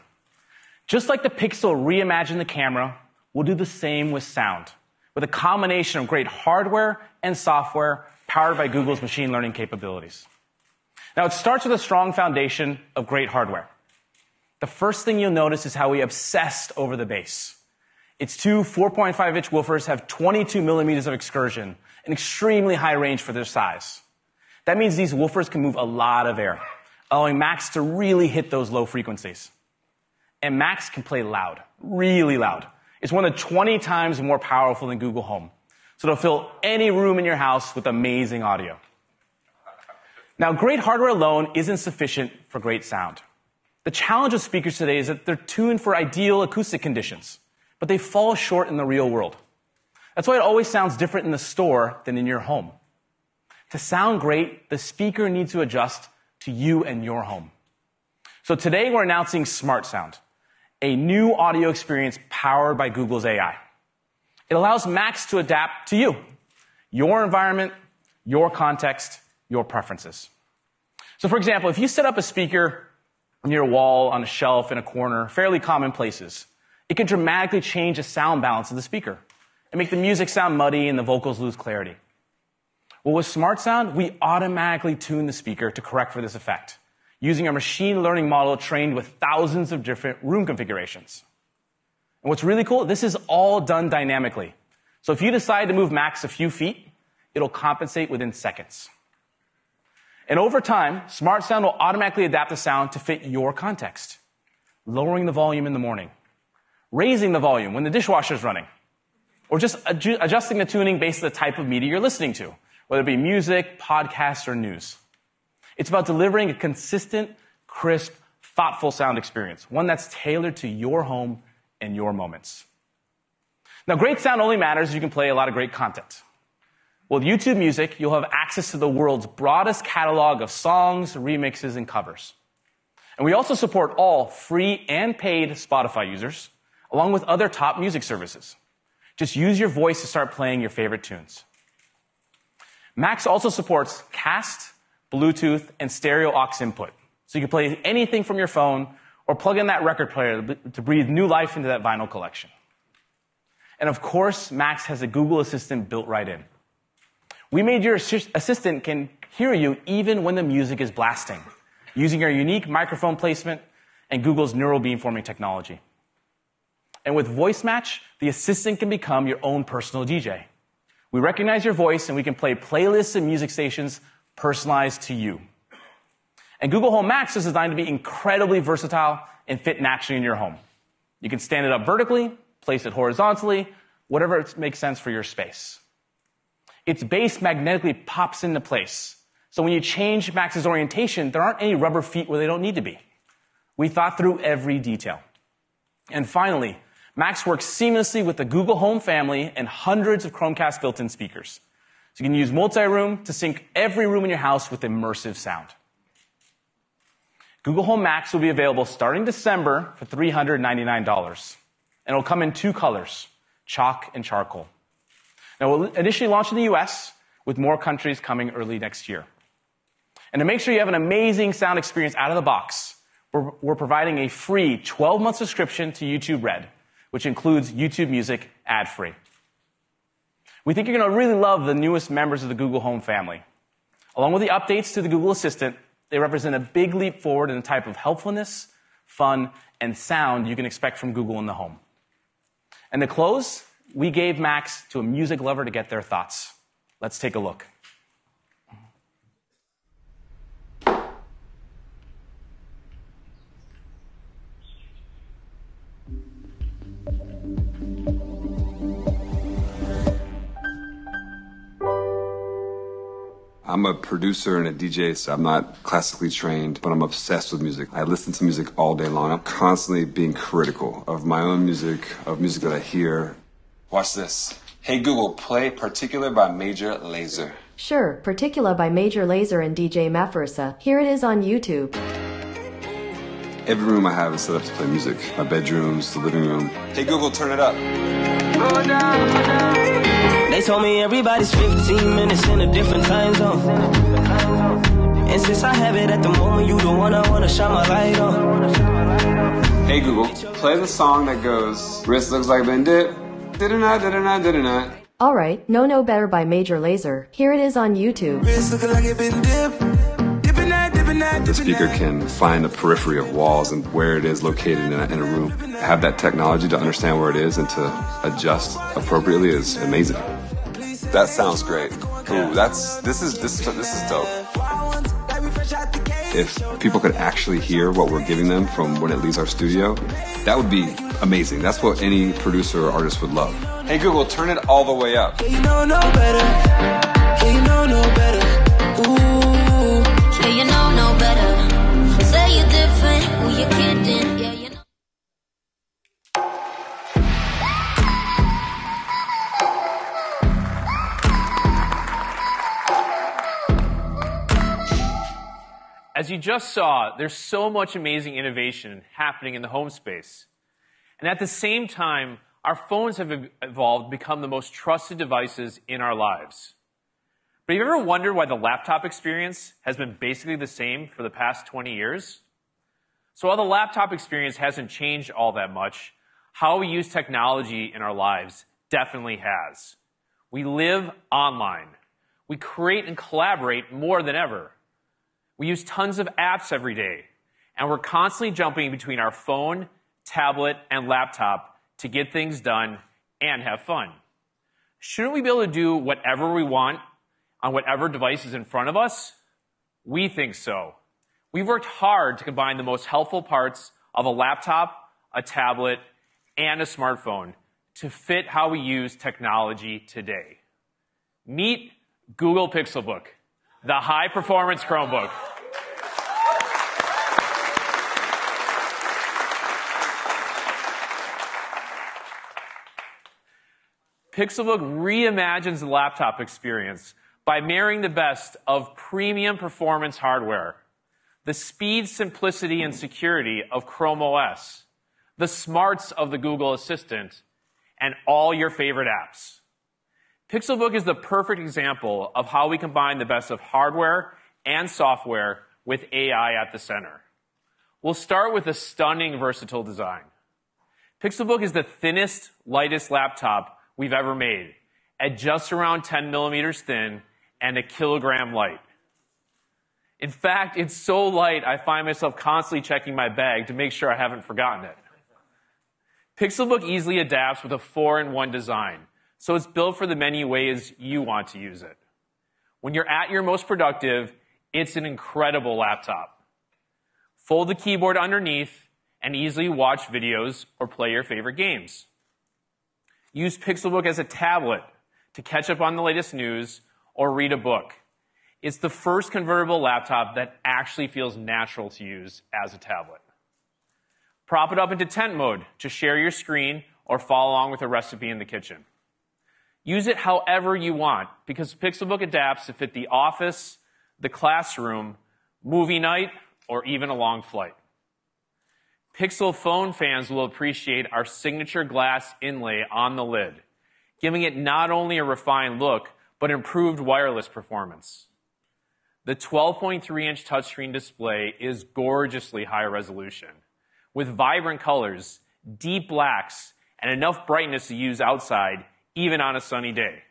Just like the Pixel reimagined the camera, we'll do the same with sound, with a combination of great hardware and software powered by Google's machine learning capabilities. Now, it starts with a strong foundation of great hardware. The first thing you'll notice is how we obsessed over the bass. Its two 4.5-inch woofers have 22 millimeters of excursion, an extremely high range for their size. That means these woofers can move a lot of air, allowing Max to really hit those low frequencies. And Max can play loud, really loud. It's more than 20 times more powerful than Google Home. So it'll fill any room in your house with amazing audio. Now, great hardware alone isn't sufficient for great sound. The challenge of speakers today is that they're tuned for ideal acoustic conditions, but they fall short in the real world. That's why it always sounds different in the store than in your home. To sound great, the speaker needs to adjust to you and your home. So today we're announcing Smart Sound, a new audio experience powered by Google's AI. It allows Max to adapt to you, your environment, your context, your preferences. So for example, if you set up a speaker near a wall, on a shelf, in a corner, fairly common places, it can dramatically change the sound balance of the speaker and make the music sound muddy and the vocals lose clarity. Well, with Smart Sound, we automatically tune the speaker to correct for this effect, using a machine learning model trained with thousands of different room configurations. And what's really cool, this is all done dynamically. So if you decide to move Max a few feet, it'll compensate within seconds. And over time, Smart Sound will automatically adapt the sound to fit your context, lowering the volume in the morning, raising the volume when the dishwasher's running, or just adjusting the tuning based on the type of media you're listening to, whether it be music, podcasts, or news. It's about delivering a consistent, crisp, thoughtful sound experience, one that's tailored to your home and your moments. Now, great sound only matters if you can play a lot of great content. With YouTube Music, you'll have access to the world's broadest catalog of songs, remixes, and covers. And we also support all free and paid Spotify users, along with other top music services. Just use your voice to start playing your favorite tunes. Max also supports Cast, Bluetooth, and stereo aux input. So you can play anything from your phone or plug in that record player to breathe new life into that vinyl collection. And of course, Max has a Google Assistant built right in. We made your assistant can hear you even when the music is blasting, using our unique microphone placement and Google's neural beamforming technology. And with Voice Match, the assistant can become your own personal DJ. We recognize your voice and we can play playlists and music stations personalized to you. And Google Home Max is designed to be incredibly versatile and fit naturally in your home. You can stand it up vertically, place it horizontally, whatever makes sense for your space. Its base magnetically pops into place. So when you change Max's orientation, there aren't any rubber feet where they don't need to be. We thought through every detail. And finally, Max works seamlessly with the Google Home family and hundreds of Chromecast built-in speakers. So you can use multi-room to sync every room in your house with immersive sound. Google Home Max will be available starting December for $399. And it'll come in 2 colors, chalk and charcoal. Now, we'll initially launch in the US, with more countries coming early next year. And to make sure you have an amazing sound experience out of the box, we're providing a free 12-month subscription to YouTube Red, which includes YouTube Music ad-free. We think you're going to really love the newest members of the Google Home family. Along with the updates to the Google Assistant, they represent a big leap forward in the type of helpfulness, fun, and sound you can expect from Google in the home. And to close, we gave Max to a music lover to get their thoughts. Let's take a look. I'm a producer and a DJ, so I'm not classically trained, but I'm obsessed with music. I listen to music all day long. I'm constantly being critical of my own music, of music that I hear. Watch this. Hey Google, play Particular by Major Lazer. Sure, Particular by Major Lazer and DJ Mafarisa. Here it is on YouTube. Every room I have is set up to play music. My bedrooms, the living room. Hey Google, turn it up. They told me everybody's 15 minutes in a different time zone. And since I have it at the moment, you the one I wanna shine my light on. Hey Google, play the song that goes, wrist looks like been dipped. Did-a-na, did-a-na, did-a-na. Alright, No Better by Major Lazer. Here it is on YouTube. Wrist looking like it been dipped. The speaker can find the periphery of walls and where it is located in a room. Have that technology to understand where it is and to adjust appropriately is amazing. That sounds great. Ooh, this is dope. If people could actually hear what we're giving them from when it leaves our studio, that would be amazing. That's what any producer or artist would love. Hey Google, turn it all the way up. Yeah, you know no better. Yeah, you know no better. Ooh. Yeah, you know no better. Say you're different, who you kidding? Yeah, you know. As you just saw, there's so much amazing innovation happening in the home space. And at the same time, our phones have evolved to become the most trusted devices in our lives. But have you ever wondered why the laptop experience has been basically the same for the past 20 years? So while the laptop experience hasn't changed all that much, how we use technology in our lives definitely has. We live online. We create and collaborate more than ever. We use tons of apps every day, and we're constantly jumping between our phone, tablet, and laptop to get things done and have fun. Shouldn't we be able to do whatever we want on whatever device is in front of us? We think so. We've worked hard to combine the most helpful parts of a laptop, a tablet, and a smartphone to fit how we use technology today. Meet Google Pixelbook, the high-performance Chromebook. Pixelbook reimagines the laptop experience by marrying the best of premium performance hardware, the speed, simplicity, and security of Chrome OS, the smarts of the Google Assistant, and all your favorite apps. Pixelbook is the perfect example of how we combine the best of hardware and software with AI at the center. We'll start with a stunning, versatile design. Pixelbook is the thinnest, lightest laptop we've ever made, at just around 10 millimeters thin and a kilogram light. In fact, it's so light I find myself constantly checking my bag to make sure I haven't forgotten it. Pixelbook easily adapts with a 4-in-1 design, so it's built for the many ways you want to use it. When you're at your most productive, it's an incredible laptop. Fold the keyboard underneath and easily watch videos or play your favorite games. Use Pixelbook as a tablet to catch up on the latest news or read a book. It's the first convertible laptop that actually feels natural to use as a tablet. Prop it up into tent mode to share your screen or follow along with a recipe in the kitchen. Use it however you want because Pixelbook adapts to fit the office, the classroom, movie night, or even a long flight. Pixel phone fans will appreciate our signature glass inlay on the lid, giving it not only a refined look, but improved wireless performance. The 12.3-inch touchscreen display is gorgeously high resolution, with vibrant colors, deep blacks, and enough brightness to use outside, even on a sunny day.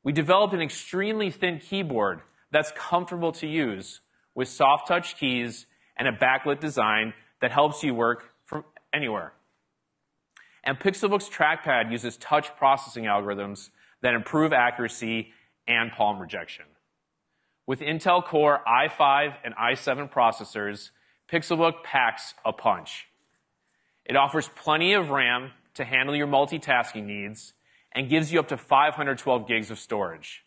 We developed an extremely thin keyboard that's comfortable to use, with soft touch keys and a backlit design that helps you work from anywhere. And Pixelbook's trackpad uses touch processing algorithms that improve accuracy and palm rejection. With Intel Core i5 and i7 processors, Pixelbook packs a punch. It offers plenty of RAM to handle your multitasking needs and gives you up to 512 gigs of storage.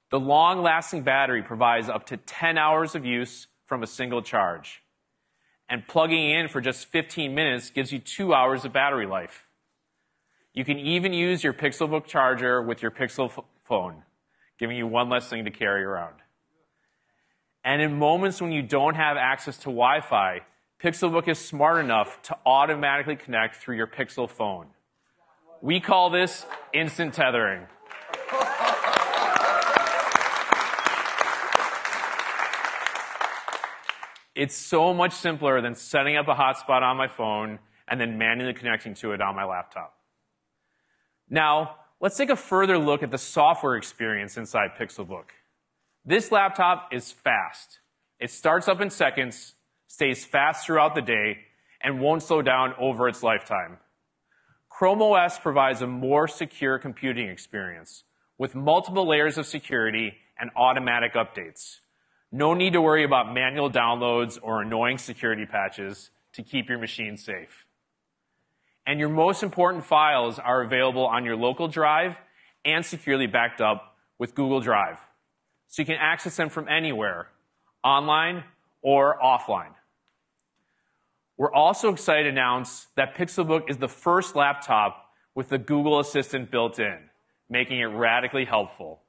The long-lasting battery provides up to 10 hours of use from a single charge. And plugging in for just 15 minutes gives you 2 hours of battery life. You can even use your Pixelbook charger with your Pixel phone, giving you one less thing to carry around. And in moments when you don't have access to Wi-Fi, Pixelbook is smart enough to automatically connect through your Pixel phone. We call this instant tethering. It's so much simpler than setting up a hotspot on my phone and then manually connecting to it on my laptop. Now, let's take a further look at the software experience inside Pixelbook. This laptop is fast. It starts up in seconds, stays fast throughout the day, and won't slow down over its lifetime. Chrome OS provides a more secure computing experience with multiple layers of security and automatic updates. No need to worry about manual downloads or annoying security patches to keep your machine safe. And your most important files are available on your local drive and securely backed up with Google Drive, so you can access them from anywhere, online or offline. We're also excited to announce that Pixelbook is the first laptop with the Google Assistant built in, making it radically helpful.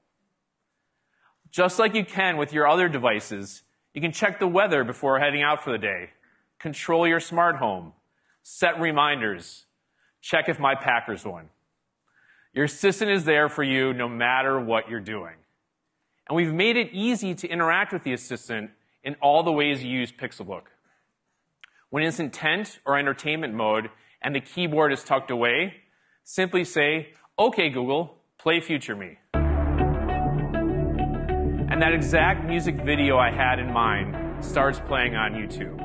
Just like you can with your other devices, you can check the weather before heading out for the day, control your smart home, set reminders, check if my Packers won. Your assistant is there for you no matter what you're doing. And we've made it easy to interact with the assistant in all the ways you use Pixelbook. When it's in tent or entertainment mode and the keyboard is tucked away, simply say, "Okay, Google, play Future Me." and that exact music video I had in mind starts playing on YouTube.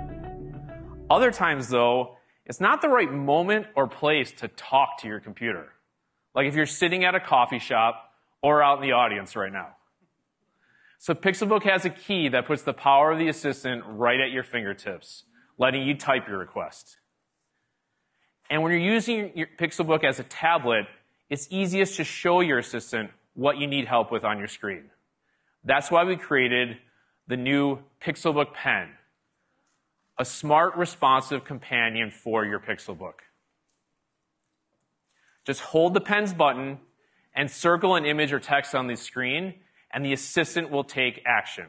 Other times, though, it's not the right moment or place to talk to your computer. Like if you're sitting at a coffee shop or out in the audience right now. So Pixelbook has a key that puts the power of the assistant right at your fingertips, letting you type your request. And when you're using your Pixelbook as a tablet, it's easiest to show your assistant what you need help with on your screen. That's why we created the new Pixelbook Pen, a smart, responsive companion for your Pixelbook. Just hold the pen's button and circle an image or text on the screen, and the assistant will take action.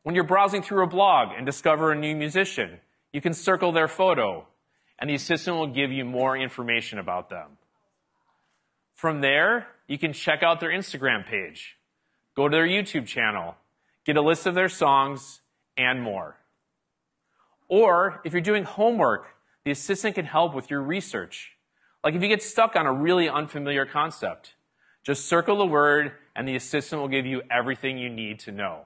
When you're browsing through a blog and discover a new musician, you can circle their photo, and the assistant will give you more information about them. From there, you can check out their Instagram page, go to their YouTube channel, get a list of their songs, and more. Or, if you're doing homework, the assistant can help with your research. Like if you get stuck on a really unfamiliar concept, just circle the word and the assistant will give you everything you need to know.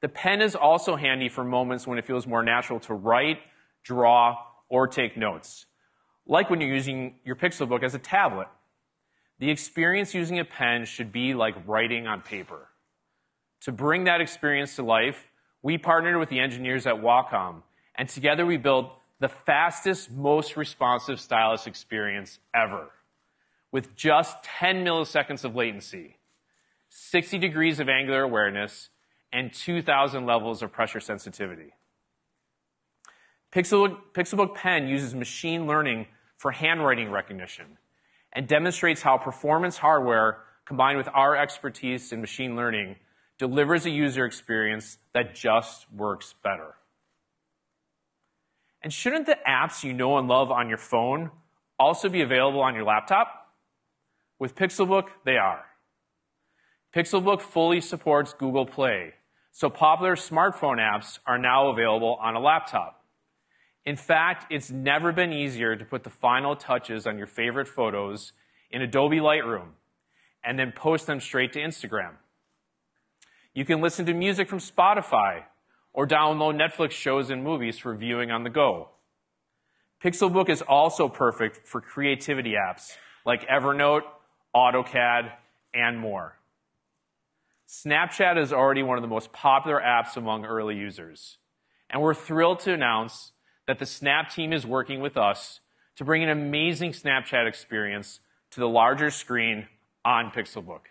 The pen is also handy for moments when it feels more natural to write, draw, or take notes, like when you're using your Pixelbook as a tablet. The experience using a pen should be like writing on paper. To bring that experience to life, we partnered with the engineers at Wacom, and together we built the fastest, most responsive stylus experience ever, with just 10 milliseconds of latency, 60 degrees of angular awareness, and 2,000 levels of pressure sensitivity. Pixelbook Pen uses machine learning for handwriting recognition and demonstrates how performance hardware, combined with our expertise in machine learning, delivers a user experience that just works better. And shouldn't the apps you know and love on your phone also be available on your laptop? With Pixelbook, they are. Pixelbook fully supports Google Play, so popular smartphone apps are now available on a laptop. In fact, it's never been easier to put the final touches on your favorite photos in Adobe Lightroom and then post them straight to Instagram. You can listen to music from Spotify or download Netflix shows and movies for viewing on the go. Pixelbook is also perfect for creativity apps like Evernote, AutoCAD, and more. Snapchat is already one of the most popular apps among early users, and we're thrilled to announce that the Snap team is working with us to bring an amazing Snapchat experience to the larger screen on Pixelbook.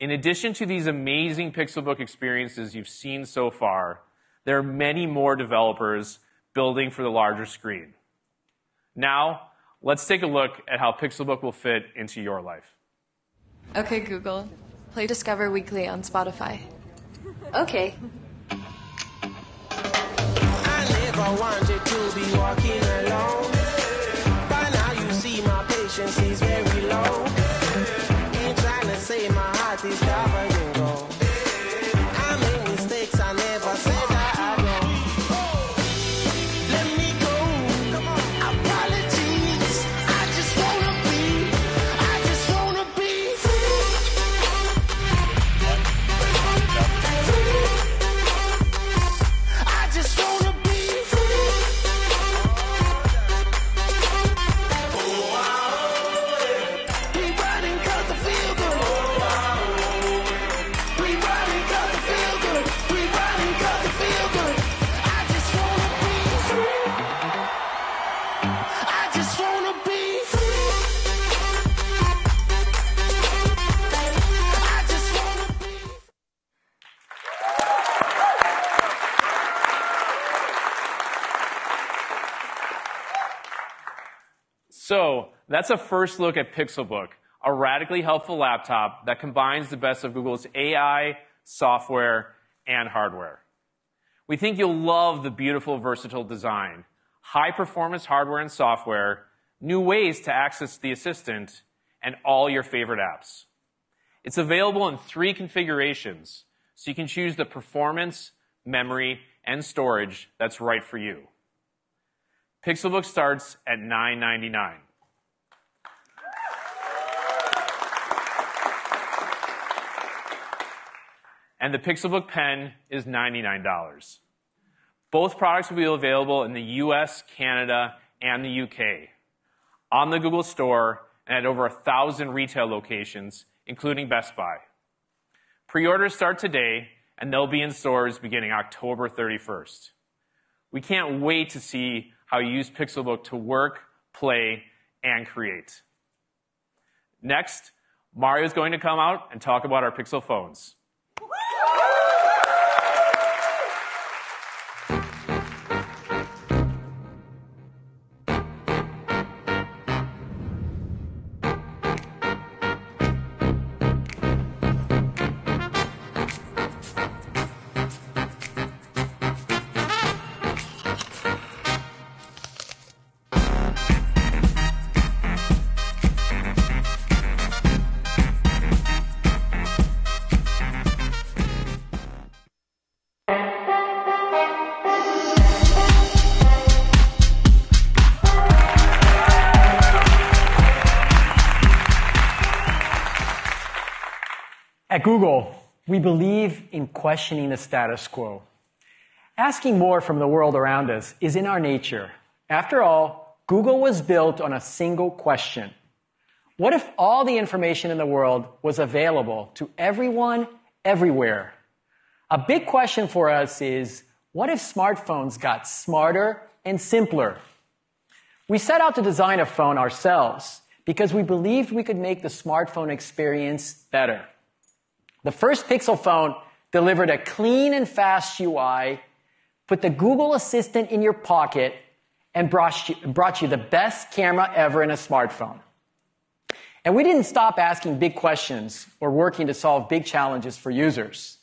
In addition to these amazing Pixelbook experiences you've seen so far, there are many more developers building for the larger screen. Now, let's take a look at how Pixelbook will fit into your life. Okay, Google, play Discover Weekly on Spotify. Okay. I never wanted to be walking alone. By now you see my patience is very low. Ain't trying to say my heart is covering gold. I make mistakes I never said that I don't. Let me go. Apologies. I just wanna be free. I just wanna be free. We riding 'cause I feel good. We riding 'cause I feel good. We riding 'cause I feel good. I just wanna be free. I just wanna be free. I just wanna be. So, that's a first look at Pixelbook, a radically helpful laptop that combines the best of Google's AI, software, and hardware. We think you'll love the beautiful, versatile design, high-performance hardware and software, new ways to access the assistant, and all your favorite apps. It's available in 3 configurations, so you can choose the performance, memory, and storage that's right for you. Pixelbook starts at $9.99. and the Pixelbook Pen is $99. Both products will be available in the US, Canada, and the UK, on the Google Store and at over 1,000 retail locations, including Best Buy. Pre-orders start today, and they'll be in stores beginning October 31st. We can't wait to see how you use Pixelbook to work, play, and create. Next, Mario's going to come out and talk about our Pixel phones. At Google, we believe in questioning the status quo. Asking more from the world around us is in our nature. After all, Google was built on a single question. What if all the information in the world was available to everyone, everywhere? A big question for us is, what if smartphones got smarter and simpler? We set out to design a phone ourselves because we believed we could make the smartphone experience better. The first Pixel phone delivered a clean and fast UI, put the Google Assistant in your pocket, and brought you the best camera ever in a smartphone. And we didn't stop asking big questions or working to solve big challenges for users.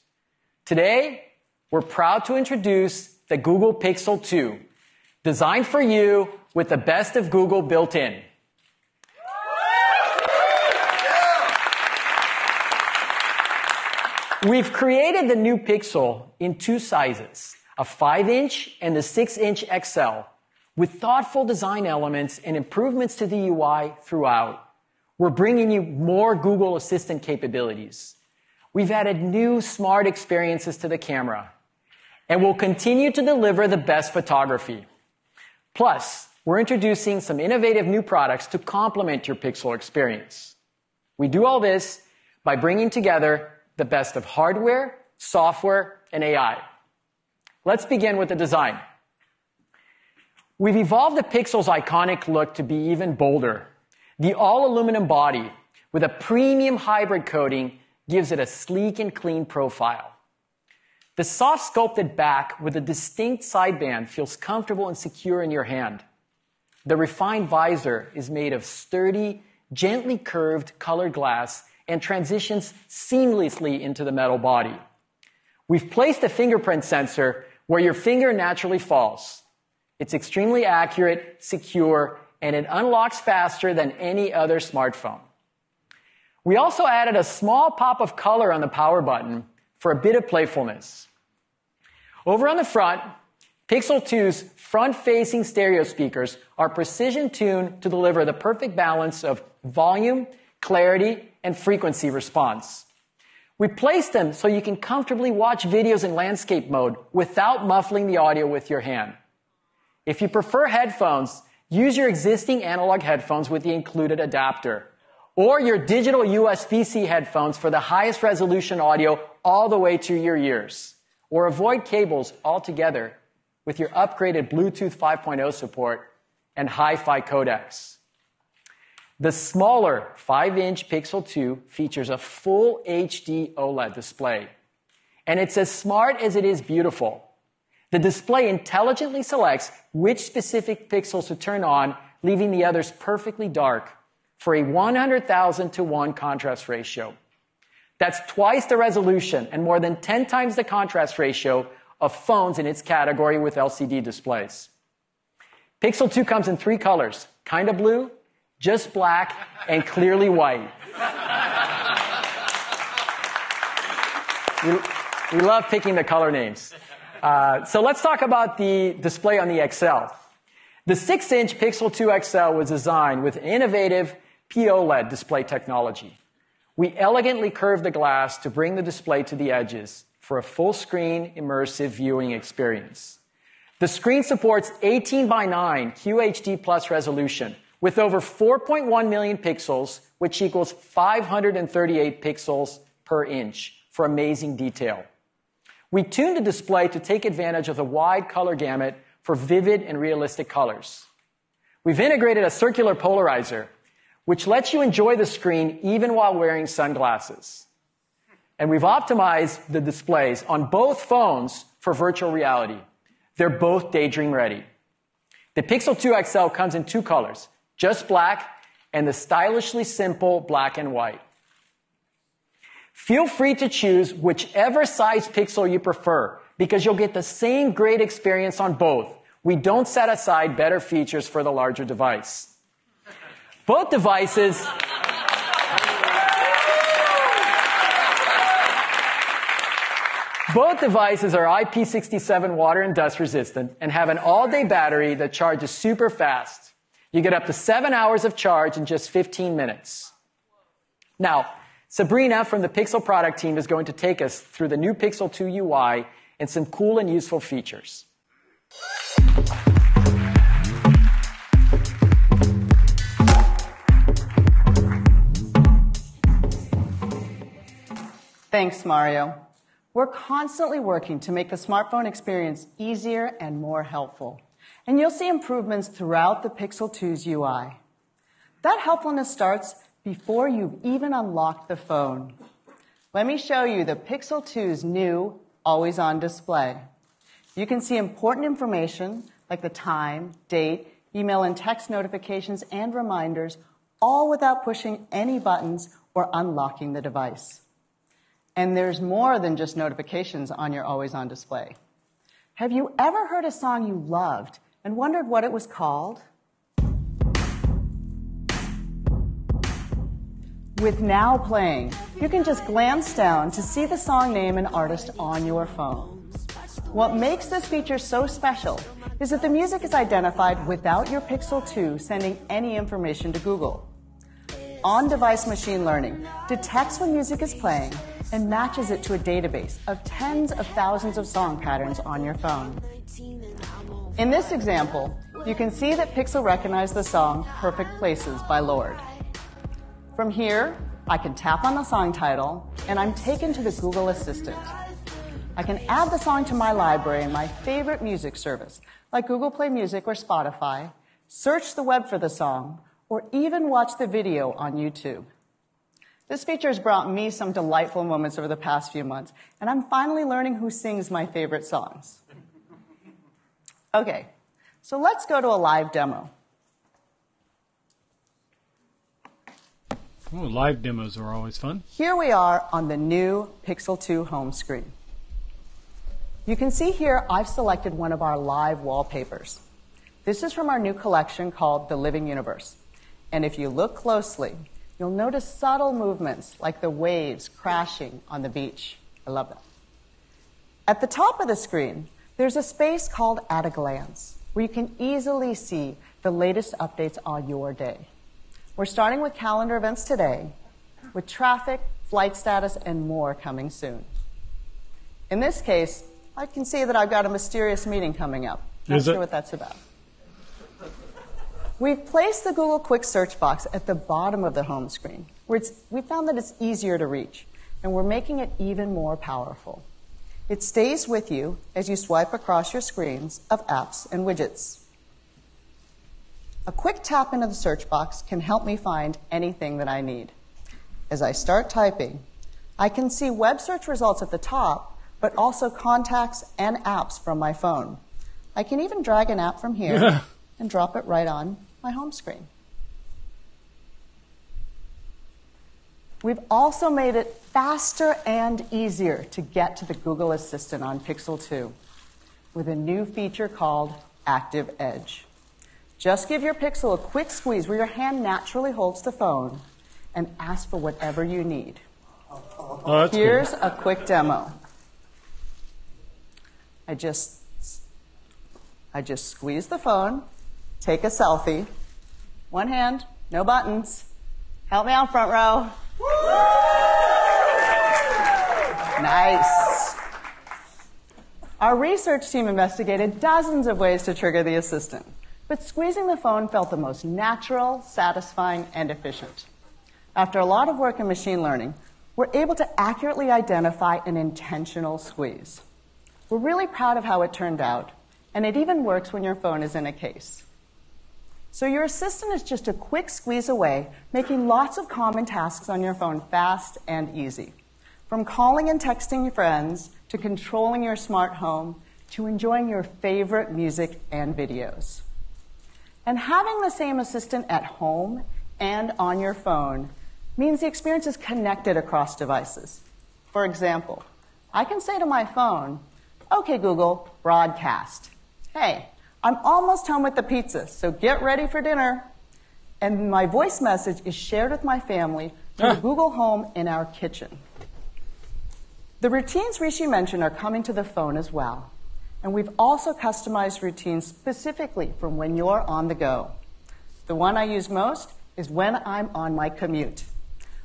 Today, we're proud to introduce the Google Pixel 2, designed for you with the best of Google built in. We've created the new Pixel in two sizes, a 5-inch and the 6-inch XL, with thoughtful design elements and improvements to the UI throughout. We're bringing you more Google Assistant capabilities. We've added new smart experiences to the camera, and we'll continue to deliver the best photography. Plus, we're introducing some innovative new products to complement your Pixel experience. We do all this by bringing together the best of hardware, software, and AI. Let's begin with the design. We've evolved the Pixel's iconic look to be even bolder. The all-aluminum body with a premium hybrid coating gives it a sleek and clean profile. The soft sculpted back with a distinct sideband feels comfortable and secure in your hand. The refined visor is made of sturdy, gently curved colored glass and transitions seamlessly into the metal body. We've placed a fingerprint sensor where your finger naturally falls. It's extremely accurate, secure, and it unlocks faster than any other smartphone. We also added a small pop of color on the power button for a bit of playfulness. Over on the front, Pixel 2's front-facing stereo speakers are precision-tuned to deliver the perfect balance of volume, clarity, and frequency response. We placed them so you can comfortably watch videos in landscape mode without muffling the audio with your hand. If you prefer headphones, use your existing analog headphones with the included adapter, or your digital USB-C headphones for the highest resolution audio all the way to your ears, or avoid cables altogether with your upgraded Bluetooth 5.0 support and hi-fi codecs. The smaller 5-inch Pixel 2 features a full HD OLED display, and it's as smart as it is beautiful. The display intelligently selects which specific pixels to turn on, leaving the others perfectly dark for a 100,000 to 1 contrast ratio. That's twice the resolution and more than 10 times the contrast ratio of phones in its category with LCD displays. Pixel 2 comes in 3 colors, kinda blue, just black, and clearly white. We love picking the color names. So let's talk about the display on the XL. The 6-inch Pixel 2 XL was designed with innovative POLED display technology. We elegantly curve the glass to bring the display to the edges for a full-screen immersive viewing experience. The screen supports 18:9 QHD plus resolution with over 4.1 million pixels, which equals 538 pixels per inch for amazing detail. We tuned the display to take advantage of the wide color gamut for vivid and realistic colors. We've integrated a circular polarizer, which lets you enjoy the screen even while wearing sunglasses. And we've optimized the displays on both phones for virtual reality. They're both Daydream ready. The Pixel 2 XL comes in two colors, just black and the stylishly simple black and white. Feel free to choose whichever size Pixel you prefer because you'll get the same great experience on both. We don't set aside better features for the larger device. Both devices are IP67 water and dust resistant and have an all-day battery that charges super fast. You get up to 7 hours of charge in just 15 minutes. Now, Sabrina from the Pixel product team is going to take us through the new Pixel 2 UI and some cool and useful features. Thanks, Mario. We're constantly working to make the smartphone experience easier and more helpful. And you'll see improvements throughout the Pixel 2's UI. That helpfulness starts before you've even unlocked the phone. Let me show you the Pixel 2's new always-on display. You can see important information like the time, date, email and text notifications and reminders, all without pushing any buttons or unlocking the device. And there's more than just notifications on your always-on display. Have you ever heard a song you loved and wondered what it was called? With Now Playing, you can just glance down to see the song name and artist on your phone. What makes this feature so special is that the music is identified without your Pixel 2 sending any information to Google. On-device machine learning detects when music is playing and matches it to a database of tens of thousands of song patterns on your phone. In this example, you can see that Pixel recognized the song Perfect Places by Lorde. From here, I can tap on the song title, and I'm taken to the Google Assistant. I can add the song to my library in my favorite music service, like Google Play Music or Spotify, search the web for the song, or even watch the video on YouTube. This feature has brought me some delightful moments over the past few months, and I'm finally learning who sings my favorite songs. Okay, so let's go to a live demo. Oh, live demos are always fun. Here we are on the new Pixel 2 home screen. You can see here I've selected one of our live wallpapers. This is from our new collection called The Living Universe. And if you look closely, you'll notice subtle movements like the waves crashing on the beach. I love that. At the top of the screen, there's a space called At a Glance, where you can easily see the latest updates on your day. We're starting with calendar events today, with traffic, flight status, and more coming soon. In this case, I can see that I've got a mysterious meeting coming up. Not sure what that's about. We've placed the Google Quick Search box at the bottom of the home screen, where we found that it's easier to reach, and we're making it even more powerful. It stays with you as you swipe across your screens of apps and widgets. A quick tap into the search box can help me find anything that I need. As I start typing, I can see web search results at the top, but also contacts and apps from my phone. I can even drag an app from here and drop it right on my home screen. We've also made it faster and easier to get to the Google Assistant on Pixel 2 with a new feature called Active Edge. Just give your Pixel a quick squeeze where your hand naturally holds the phone and ask for whatever you need. Oh, Here's a quick demo. I just squeeze the phone, take a selfie. One hand, no buttons. Help me out, front row. Nice. Our research team investigated dozens of ways to trigger the assistant, but squeezing the phone felt the most natural, satisfying, and efficient. After a lot of work in machine learning, we're able to accurately identify an intentional squeeze. We're really proud of how it turned out, and it even works when your phone is in a case. So your assistant is just a quick squeeze away, making lots of common tasks on your phone fast and easy. From calling and texting your friends, to controlling your smart home, to enjoying your favorite music and videos. And having the same assistant at home and on your phone means the experience is connected across devices. For example, I can say to my phone, "Okay, Google, broadcast. Hey, I'm almost home with the pizza, so get ready for dinner." And my voice message is shared with my family through Google Home in our kitchen. The routines Rishi mentioned are coming to the phone as well. And we've also customized routines specifically for when you're on the go. The one I use most is when I'm on my commute.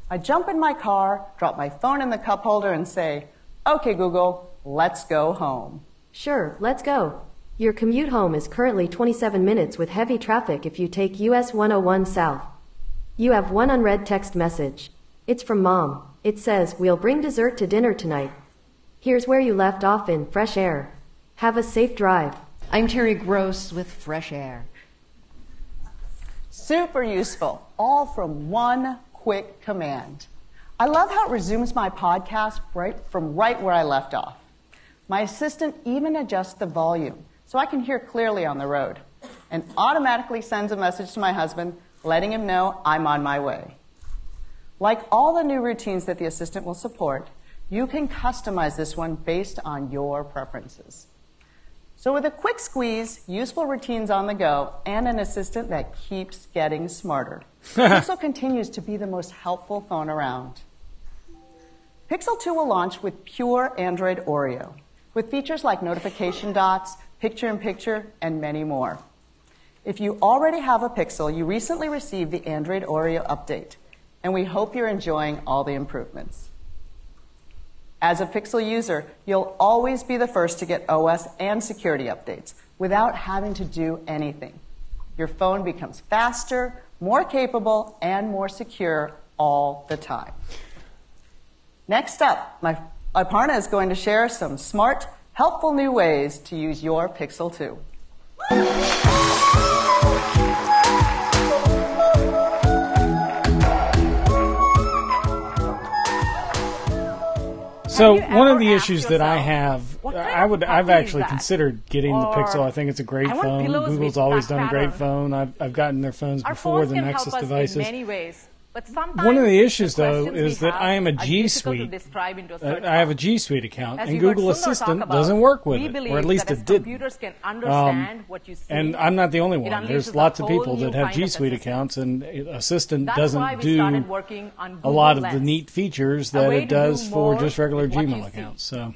I jump in my car, drop my phone in the cup holder, and say, "Okay, Google, let's go home." Sure, let's go. Your commute home is currently 27 minutes with heavy traffic if you take US 101 south. You have one unread text message. It's from Mom. It says, "We'll bring dessert to dinner tonight. Here's where you left off in fresh air. Have a safe drive." I'm Terry Gross with Fresh Air. Super useful, all from one quick command. I love how it resumes my podcast right where I left off. My assistant even adjusts the volume so I can hear clearly on the road, and automatically sends a message to my husband letting him know I'm on my way. Like all the new routines that the assistant will support, you can customize this one based on your preferences. So with a quick squeeze, useful routines on the go, and an assistant that keeps getting smarter, Pixel continues to be the most helpful phone around. Pixel 2 will launch with pure Android Oreo, with features like notification dots, picture-in-picture, and many more. If you already have a Pixel, you recently received the Android Oreo update, and we hope you're enjoying all the improvements. As a Pixel user, you'll always be the first to get OS and security updates without having to do anything. Your phone becomes faster, more capable, and more secure all the time. Next up, Aparna is going to share some smart, helpful new ways to use your Pixel 2. So one of the issues that I have, I've actually considered getting the Pixel. I think it's a great phone. Google's always done a great phone. I've gotten their phones before, the Nexus devices. One of the issues, though, is that I am a G Suite. I have a G Suite account, and Google Assistant doesn't work with it, or at least it didn't. And I'm not the only one. There's lots of people that have G Suite accounts, and Assistant doesn't do a lot of the neat features that it does for just regular Gmail accounts. So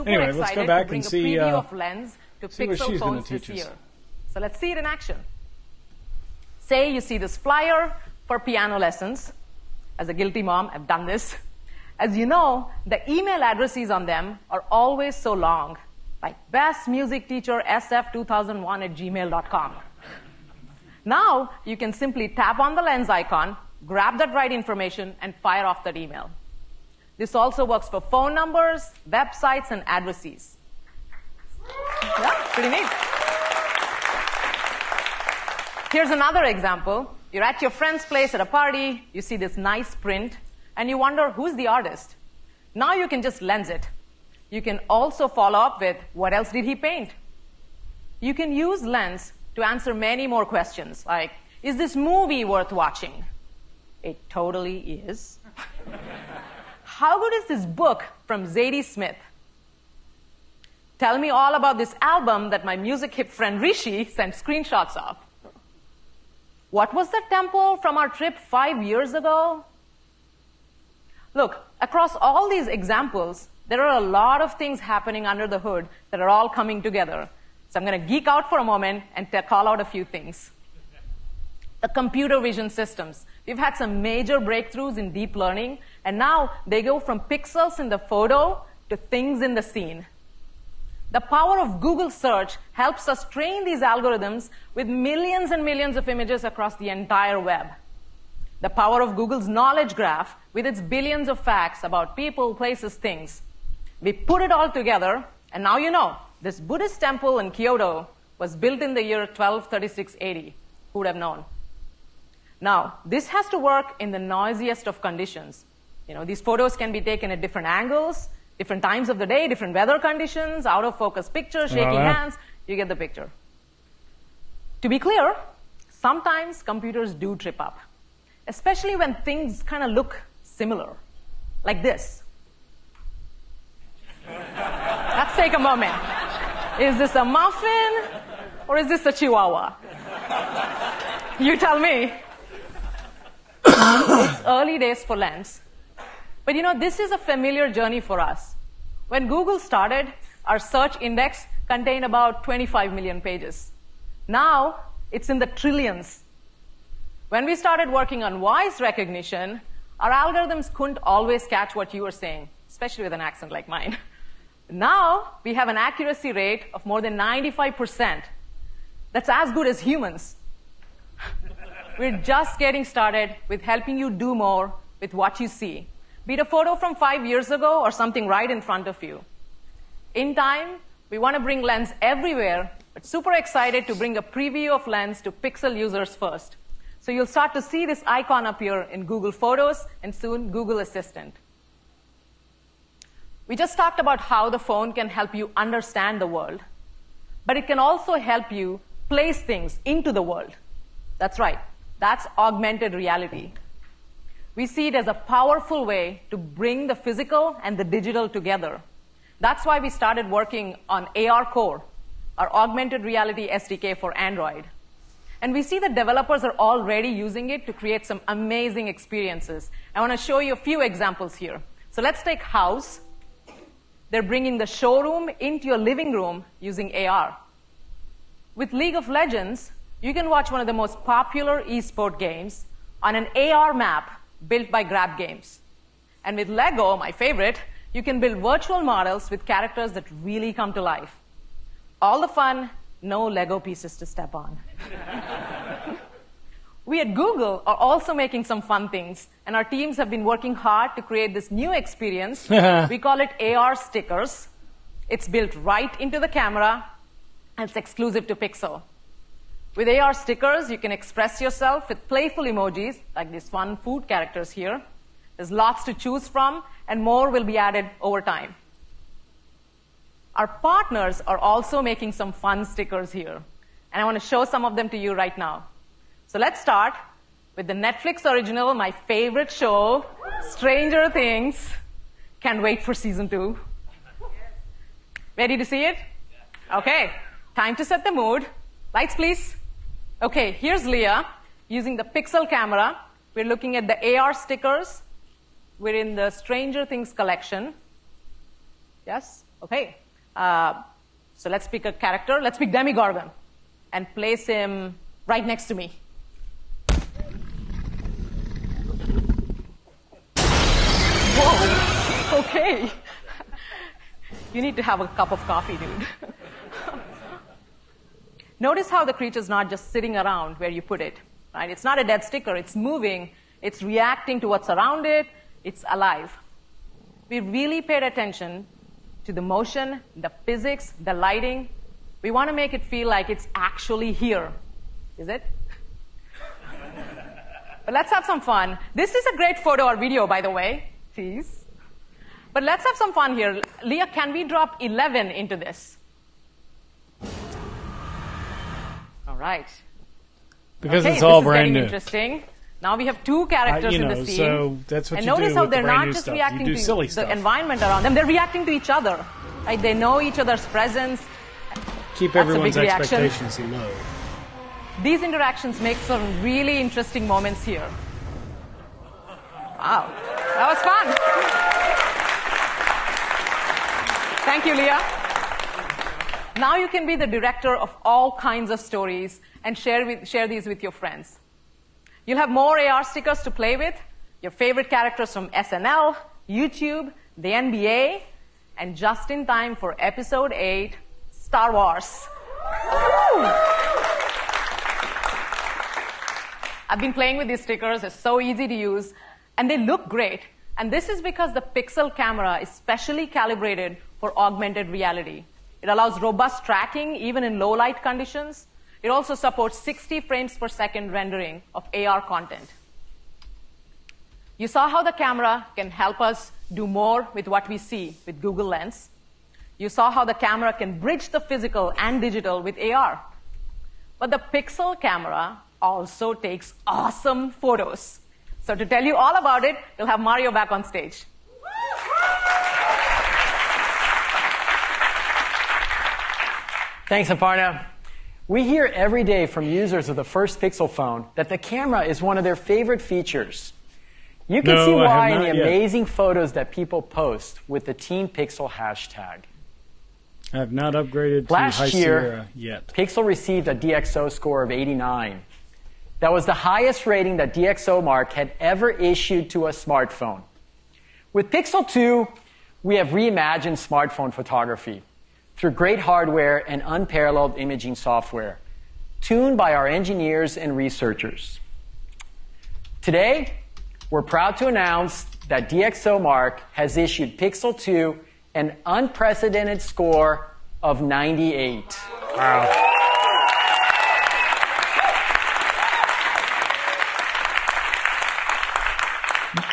anyway, let's go back and see what she's going to teach us. So let's see it in action. Say you see this flyer for piano lessons. As a guilty mom, I've done this. As you know, the email addresses on them are always so long, like bestmusicteachersf2001@gmail.com. Now, you can simply tap on the lens icon, grab that right information, and fire off that email. This also works for phone numbers, websites, and addresses. Yeah, pretty neat. Here's another example. You're at your friend's place at a party, you see this nice print, and you wonder who's the artist. Now you can just lens it. You can also follow up with, what else did he paint? You can use Lens to answer many more questions, like, is this movie worth watching? It totally is. How good is this book from Zadie Smith? Tell me all about this album that my music hip friend Rishi sent screenshots of. What was the tempo from our trip 5 years ago? Look, across all these examples, there are a lot of things happening under the hood that are all coming together. So I'm going to geek out for a moment and call out a few things. The computer vision systems. We've had some major breakthroughs in deep learning, and now they go from pixels in the photo to things in the scene. The power of Google search helps us train these algorithms with millions and millions of images across the entire web. The power of Google's knowledge graph with its billions of facts about people, places, things. We put it all together, and now you know, this Buddhist temple in Kyoto was built in the year 1236 AD. Who would have known? Now, this has to work in the noisiest of conditions. You know, these photos can be taken at different angles, different times of the day, different weather conditions, out of focus pictures, shaking hands. You get the picture. To be clear, sometimes computers do trip up, especially when things kind of look similar, like this. Let's take a moment. Is this a muffin or is this a chihuahua? You tell me. It's early days for Lens. But you know, this is a familiar journey for us. When Google started, our search index contained about 25 million pages. Now, it's in the trillions. When we started working on voice recognition, our algorithms couldn't always catch what you were saying, especially with an accent like mine. Now, we have an accuracy rate of more than 95%. That's as good as humans. We're just getting started with helping you do more with what you see, be it a photo from 5 years ago or something right in front of you. In time, we want to bring Lens everywhere, but super excited to bring a preview of Lens to Pixel users first. So you'll start to see this icon appear in Google Photos and soon Google Assistant. We just talked about how the phone can help you understand the world, but it can also help you place things into the world. That's right. That's augmented reality. We see it as a powerful way to bring the physical and the digital together. That's why we started working on AR Core, our augmented reality SDK for Android. And we see that developers are already using it to create some amazing experiences. I want to show you a few examples here. So let's take House. They're bringing the showroom into your living room using AR. With League of Legends, you can watch one of the most popular esport games on an AR map built by Grab Games. And with Lego, my favorite, you can build virtual models with characters that really come to life. All the fun, no Lego pieces to step on. We at Google are also making some fun things, and our teams have been working hard to create this new experience. We call it AR Stickers. It's built right into the camera, and it's exclusive to Pixel. With AR Stickers, you can express yourself with playful emojis, like these fun food characters here. There's lots to choose from, and more will be added over time. Our partners are also making some fun stickers here, and I want to show some of them to you right now. So let's start with the Netflix original, my favorite show, Stranger Things. Can't wait for season 2. Ready to see it? Okay, time to set the mood. Lights, please. Okay, here's Leah using the Pixel camera. We're looking at the AR stickers. We're in the Stranger Things collection. Yes? Okay. So let's pick a character. Let's pick Demogorgon and place him right next to me. Whoa. Okay. You need to have a cup of coffee, dude. Notice how the creature's not just sitting around where you put it, right? It's not a dead sticker. It's moving. It's reacting to what's around it. It's alive. We really paid attention to the motion, the physics, the lighting. We want to make it feel like it's actually here. Is it? But let's have some fun. This is a great photo or video, by the way. Please. But let's have some fun here. Leah, can we drop 11 into this? All right. Because okay, it's all this is brand getting new. Interesting. Now we have 2 characters in the scene. So that's what and you do notice how with the they're brand not new just stuff. reacting You do to silly the stuff. environment around them, they're reacting to each other. Right? They know each other's presence. Keep That's everyone's a big reaction. expectations low. These interactions make some really interesting moments here. Wow. That was fun. Thank you, Leah. Now you can be the director of all kinds of stories and share these with your friends. You'll have more AR stickers to play with, your favorite characters from SNL, YouTube, the NBA, and just in time for Episode 8, Star Wars. I've been playing with these stickers. They're so easy to use, and they look great. And this is because the Pixel camera is specially calibrated for augmented reality. It allows robust tracking even in low light conditions. It also supports 60 frames per second rendering of AR content. You saw how the camera can help us do more with what we see with Google Lens. You saw how the camera can bridge the physical and digital with AR. But the Pixel camera also takes awesome photos. So to tell you all about it, we'll have Mario back on stage. Thanks, Aparna. We hear every day from users of the first Pixel phone that the camera is one of their favorite features. You can see why in the amazing photos that people post with the Team Pixel hashtag. I have not upgraded to Last High year, Sierra yet. Pixel received a DxO score of 89. That was the highest rating that DxOMark had ever issued to a smartphone. With Pixel 2, we have reimagined smartphone photography through great hardware and unparalleled imaging software, tuned by our engineers and researchers. Today, we're proud to announce that DxOMark has issued Pixel 2 an unprecedented score of 98. Wow.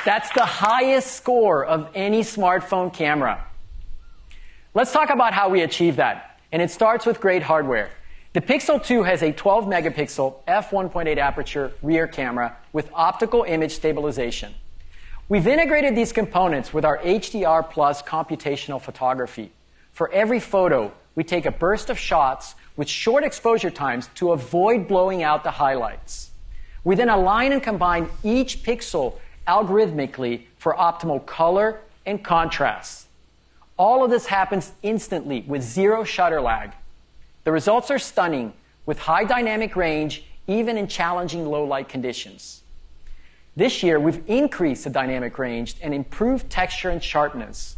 That's the highest score of any smartphone camera. Let's talk about how we achieve that. And it starts with great hardware. The Pixel 2 has a 12-megapixel f1.8 aperture rear camera with optical image stabilization. We've integrated these components with our HDR Plus computational photography. For every photo, we take a burst of shots with short exposure times to avoid blowing out the highlights. We then align and combine each pixel algorithmically for optimal color and contrast. All of this happens instantly with zero shutter lag. The results are stunning with high dynamic range even in challenging low light conditions. This year, we've increased the dynamic range and improved texture and sharpness.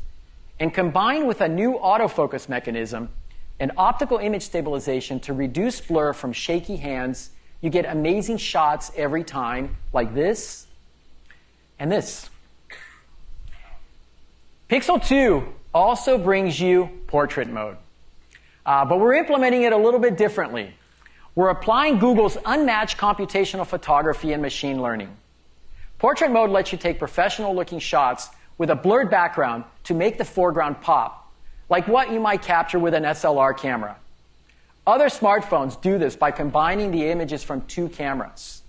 And combined with a new autofocus mechanism and optical image stabilization to reduce blur from shaky hands, you get amazing shots every time, like this and this. Pixel 2 also brings you portrait mode. But we're implementing it a little bit differently. We're applying Google's unmatched computational photography and machine learning. Portrait mode lets you take professional-looking shots with a blurred background to make the foreground pop, like what you might capture with an SLR camera. Other smartphones do this by combining the images from two cameras.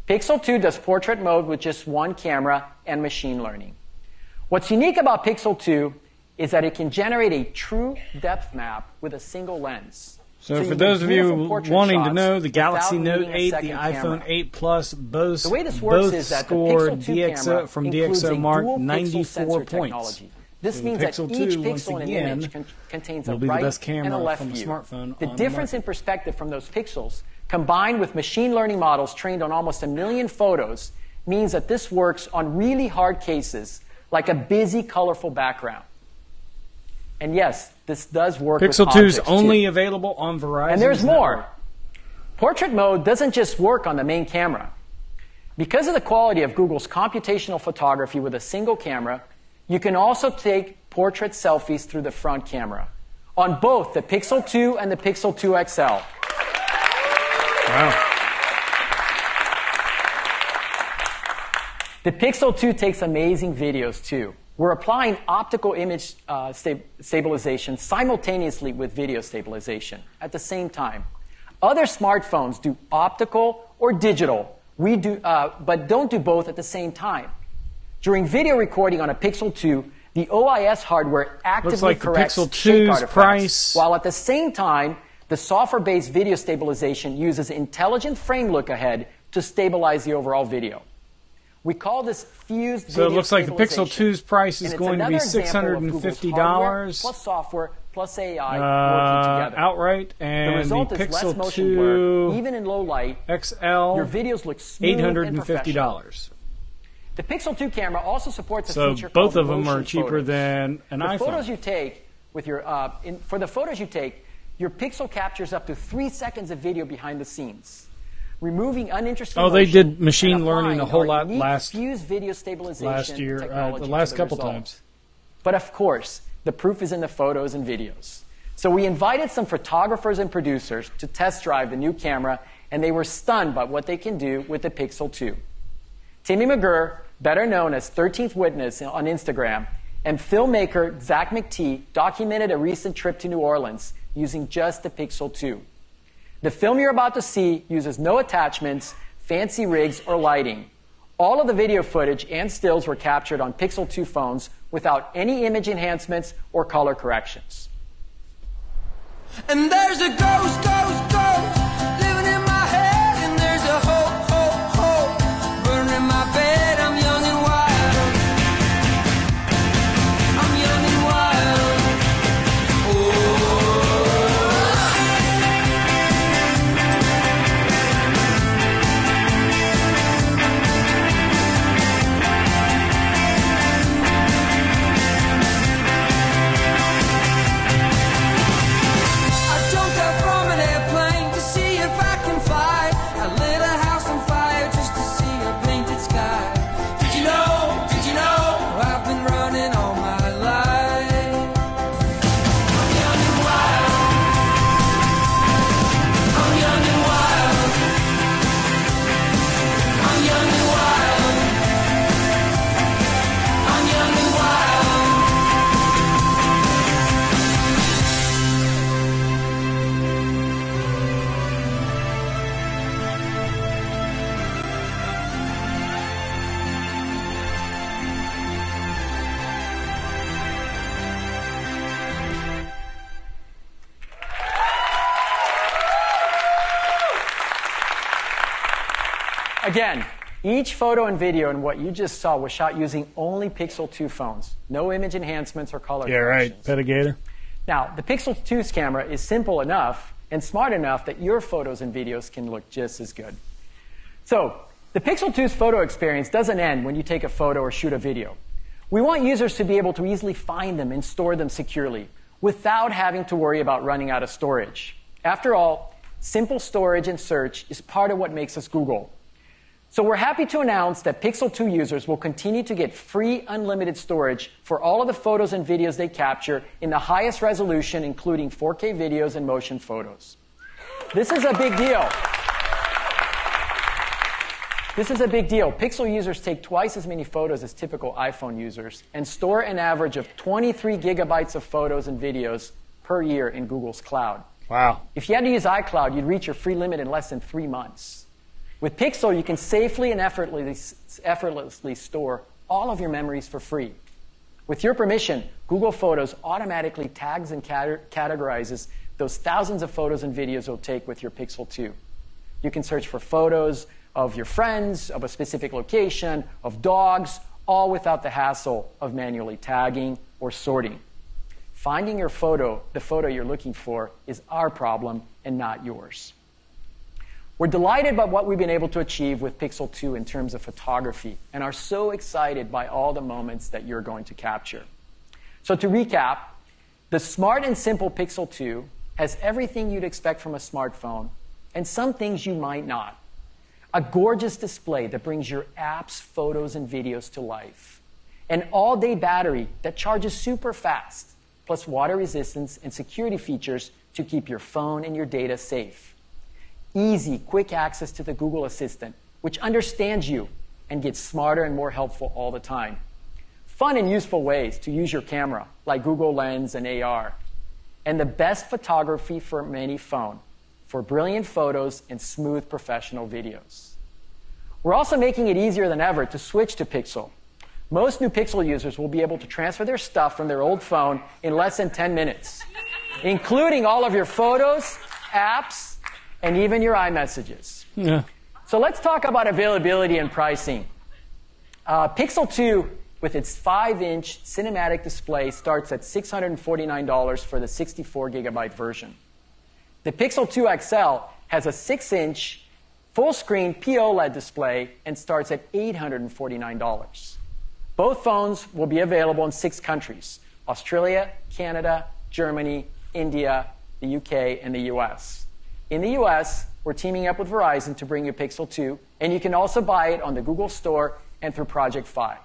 Pixel 2 does portrait mode with just one camera and machine learning. What's unique about Pixel 2 is that it can generate a true depth map with a single lens. So for those of you wanting to know, the Galaxy Note 8, the iPhone 8 Plus, both scored DxO from DxOMark 94 points. This means that each pixel in an image contains a right and a left view. The difference in perspective from those pixels, combined with machine learning models trained on almost 1 million photos, means that this works on really hard cases, like a busy, colorful background. And yes, this does work with Pixel 2 is objects only too. available on Verizon. And there's more. Portrait mode doesn't just work on the main camera. Because of the quality of Google's computational photography with a single camera, you can also take portrait selfies through the front camera on both the Pixel 2 and the Pixel 2 XL. Wow. The Pixel 2 takes amazing videos too. We're applying optical image stabilization simultaneously with video stabilization at the same time. Other smartphones do optical or digital, but don't do both at the same time. During video recording on a Pixel 2, the OIS hardware actively corrects the Pixel shake 2's artifacts, price, while at the same time, the software-based video stabilization uses intelligent frame look-ahead to stabilize the overall video. We call this fused video. So it looks like the Pixel 2's price is going to be $650 plus software plus AI working together. Outright, and the result the is Pixel less motion 2 blur, even in low light. XL, your videos look smooth and professional. $850. The Pixel 2 camera also supports a So feature both called of them are motion cheaper photos. than an the iPhone. Photos you take with your, for the photos you take, your Pixel captures up to 3 seconds of video behind the scenes, removing uninteresting Oh, they motion did machine and learning applying a whole our lot unique fused video stabilization last year, technology the last to couple result. times. But of course, the proof is in the photos and videos. So we invited some photographers and producers to test drive the new camera, and they were stunned by what they can do with the Pixel 2. Timmy McGurr, better known as 13th Witness on Instagram, and filmmaker Zach McTee documented a recent trip to New Orleans using just the Pixel 2. The film you're about to see uses no attachments, fancy rigs, or lighting. All of the video footage and stills were captured on Pixel 2 phones without any image enhancements or color corrections. And there's a ghost, ghost, ghost living in my head, and there's a hope, hope, hope burning in my bed. I'm young and wild. I'm young and wild. I jumped out from an airplane to see if I can fly. I lit a house on fire just to see a painted sky. Did you know? Did you know? I've been running all my life. I'm young and wild. I'm young and wild. I'm young and wild. I'm young and wild. Again, each photo and video in what you just saw was shot using only Pixel 2 phones. No image enhancements or color Yeah, corrections. right. Pettigator. Now, the Pixel 2's camera is simple enough and smart enough that your photos and videos can look just as good. So, the Pixel 2's photo experience doesn't end when you take a photo or shoot a video. We want users to be able to easily find them and store them securely without having to worry about running out of storage. After all, simple storage and search is part of what makes us Google. So we're happy to announce that Pixel 2 users will continue to get free unlimited storage for all of the photos and videos they capture in the highest resolution, including 4K videos and motion photos. This is a big deal. This is a big deal. Pixel users take twice as many photos as typical iPhone users and store an average of 23 gigabytes of photos and videos per year in Google's cloud. Wow. If you had to use iCloud, you'd reach your free limit in less than 3 months. With Pixel, you can safely and effortlessly store all of your memories for free. With your permission, Google Photos automatically tags and categorizes those thousands of photos and videos you'll take with your Pixel 2. You can search for photos of your friends, of a specific location, of dogs, all without the hassle of manually tagging or sorting. Finding your photo, the photo you're looking for, is our problem and not yours. We're delighted by what we've been able to achieve with Pixel 2 in terms of photography and are so excited by all the moments that you're going to capture. So to recap, the smart and simple Pixel 2 has everything you'd expect from a smartphone and some things you might not. A gorgeous display that brings your apps, photos, and videos to life. An all-day battery that charges super fast, plus water resistance and security features to keep your phone and your data safe. Easy, quick access to the Google Assistant, which understands you and gets smarter and more helpful all the time. Fun and useful ways to use your camera, like Google Lens and AR. And the best photography from any phone, for brilliant photos and smooth professional videos. We're also making it easier than ever to switch to Pixel. Most new Pixel users will be able to transfer their stuff from their old phone in less than 10 minutes, including all of your photos, apps, and even your iMessages. Yeah. So let's talk about availability and pricing. Pixel 2, with its 5-inch cinematic display, starts at $649 for the 64-gigabyte version. The Pixel 2 XL has a 6-inch full screen POLED display, and starts at $849. Both phones will be available in 6 countries: Australia, Canada, Germany, India, the UK, and the US. In the US, we're teaming up with Verizon to bring you Pixel 2, and you can also buy it on the Google Store and through Project Fi.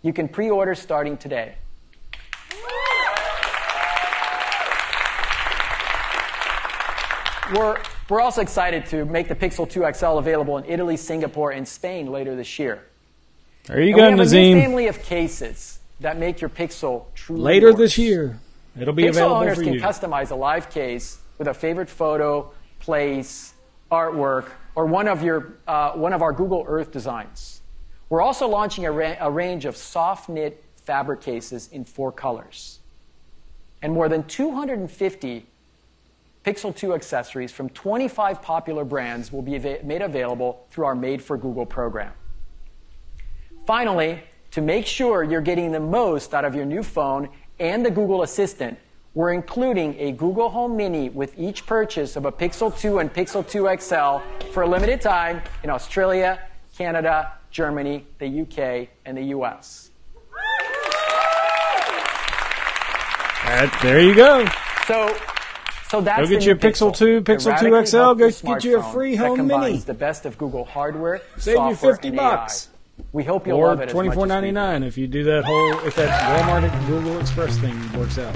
You can pre-order starting today. We're also excited to make the Pixel 2 XL available in Italy, Singapore, and Spain later this year. There you go, Nazim. We have a new family of cases that make your Pixel truly later yours. this year. It'll be Pixel available owners for can you. customize a live case with a favorite photo, place, artwork, or one of our Google Earth designs. We're also launching a range of soft knit fabric cases in 4 colors. And more than 250 Pixel 2 accessories from 25 popular brands will be made available through our Made for Google program. Finally, to make sure you're getting the most out of your new phone and the Google Assistant, we're including a Google Home Mini with each purchase of a Pixel 2 and Pixel 2 XL for a limited time in Australia, Canada, Germany, the UK, and the US. There you go. So that's go get the you a new Pixel 2, Pixel 2 XL. Go get you a free Home Mini. The best of Google hardware, save software, you $50. and AI. We hope you'll or love it as much as we do. $24.99 if you do that if that Walmart Google Express thing works out.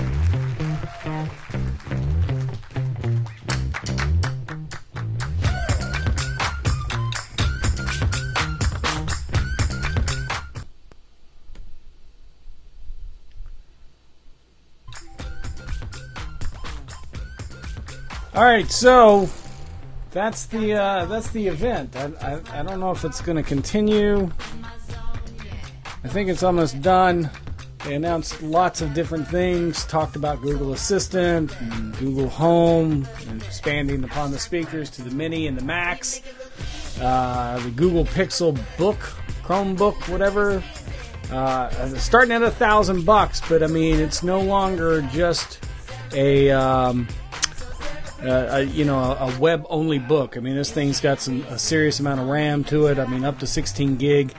All right, so that's the event. I don't know if it's going to continue. I think it's almost done. They announced lots of different things, talked about Google Assistant and Google Home, and expanding upon the speakers to the Mini and the Max. The Google Pixel Book, Chromebook, whatever. Starting at $1,000, but I mean it's no longer just a web-only book. I mean, this thing's got a serious amount of RAM to it. I mean, up to 16 gig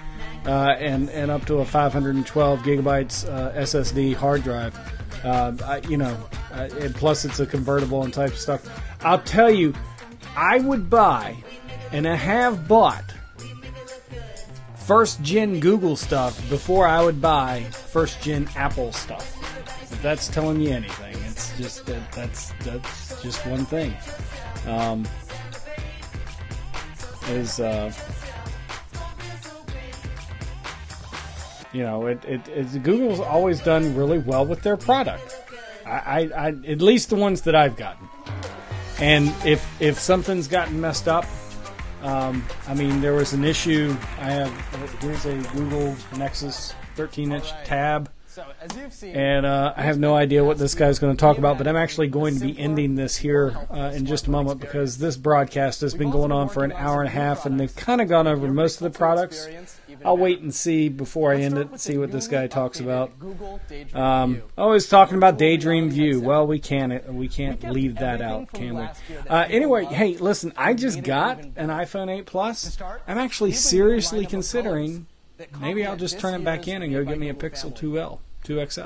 and up to a 512 gigabytes SSD hard drive. And plus it's a convertible and type of stuff. I'll tell you, I would buy, and I have bought, first-gen Google stuff before I would buy first-gen Apple stuff. If that's telling you anything, it's just that's just one thing. Google's always done really well with their product. I at least the ones that I've gotten. And if something's gotten messed up, there was an issue. Here's a Google Nexus 13-inch tab. And I have no idea what this guy's going to talk about, but I'm actually going to be ending this here in just a moment because this broadcast has been going on for an hour and a half, and they've kind of gone over most of the products. I'll wait and see before I end it, see what this guy talks about. He's talking about Daydream View. Well, we can't leave that out, can we? Anyway, hey, listen, I just got an iPhone 8 Plus. I'm actually seriously considering maybe I'll just turn it back in and go get me a Pixel 2XL.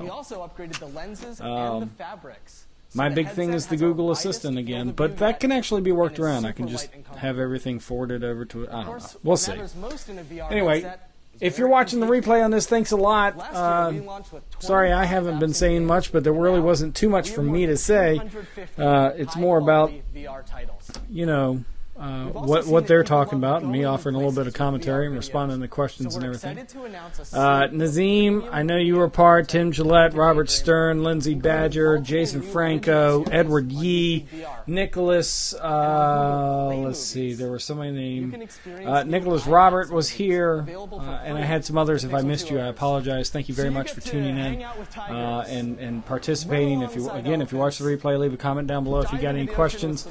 We also upgraded the lenses and the fabrics. My big thing is the Google Assistant again, but that can actually be worked around. I can just have everything forwarded over to it. I don't know. We'll see. Anyway, if you're watching the replay on this, thanks a lot. Sorry I haven't been saying much, but there really wasn't too much for me to say. It's more about, what they're talking about, and me offering a little bit of commentary and responding to questions and everything. Nazim, I know you were part. Tim Gillette, Robert Stern, Lindsay Badger, Jason Franco, Edward Yee, Nicholas. Let's see, there were so many names. Nicholas Robert was here, and I had some others. If I missed you, I apologize. Thank you very much for tuning in and participating. If you watch the replay, leave a comment down below if you got any questions.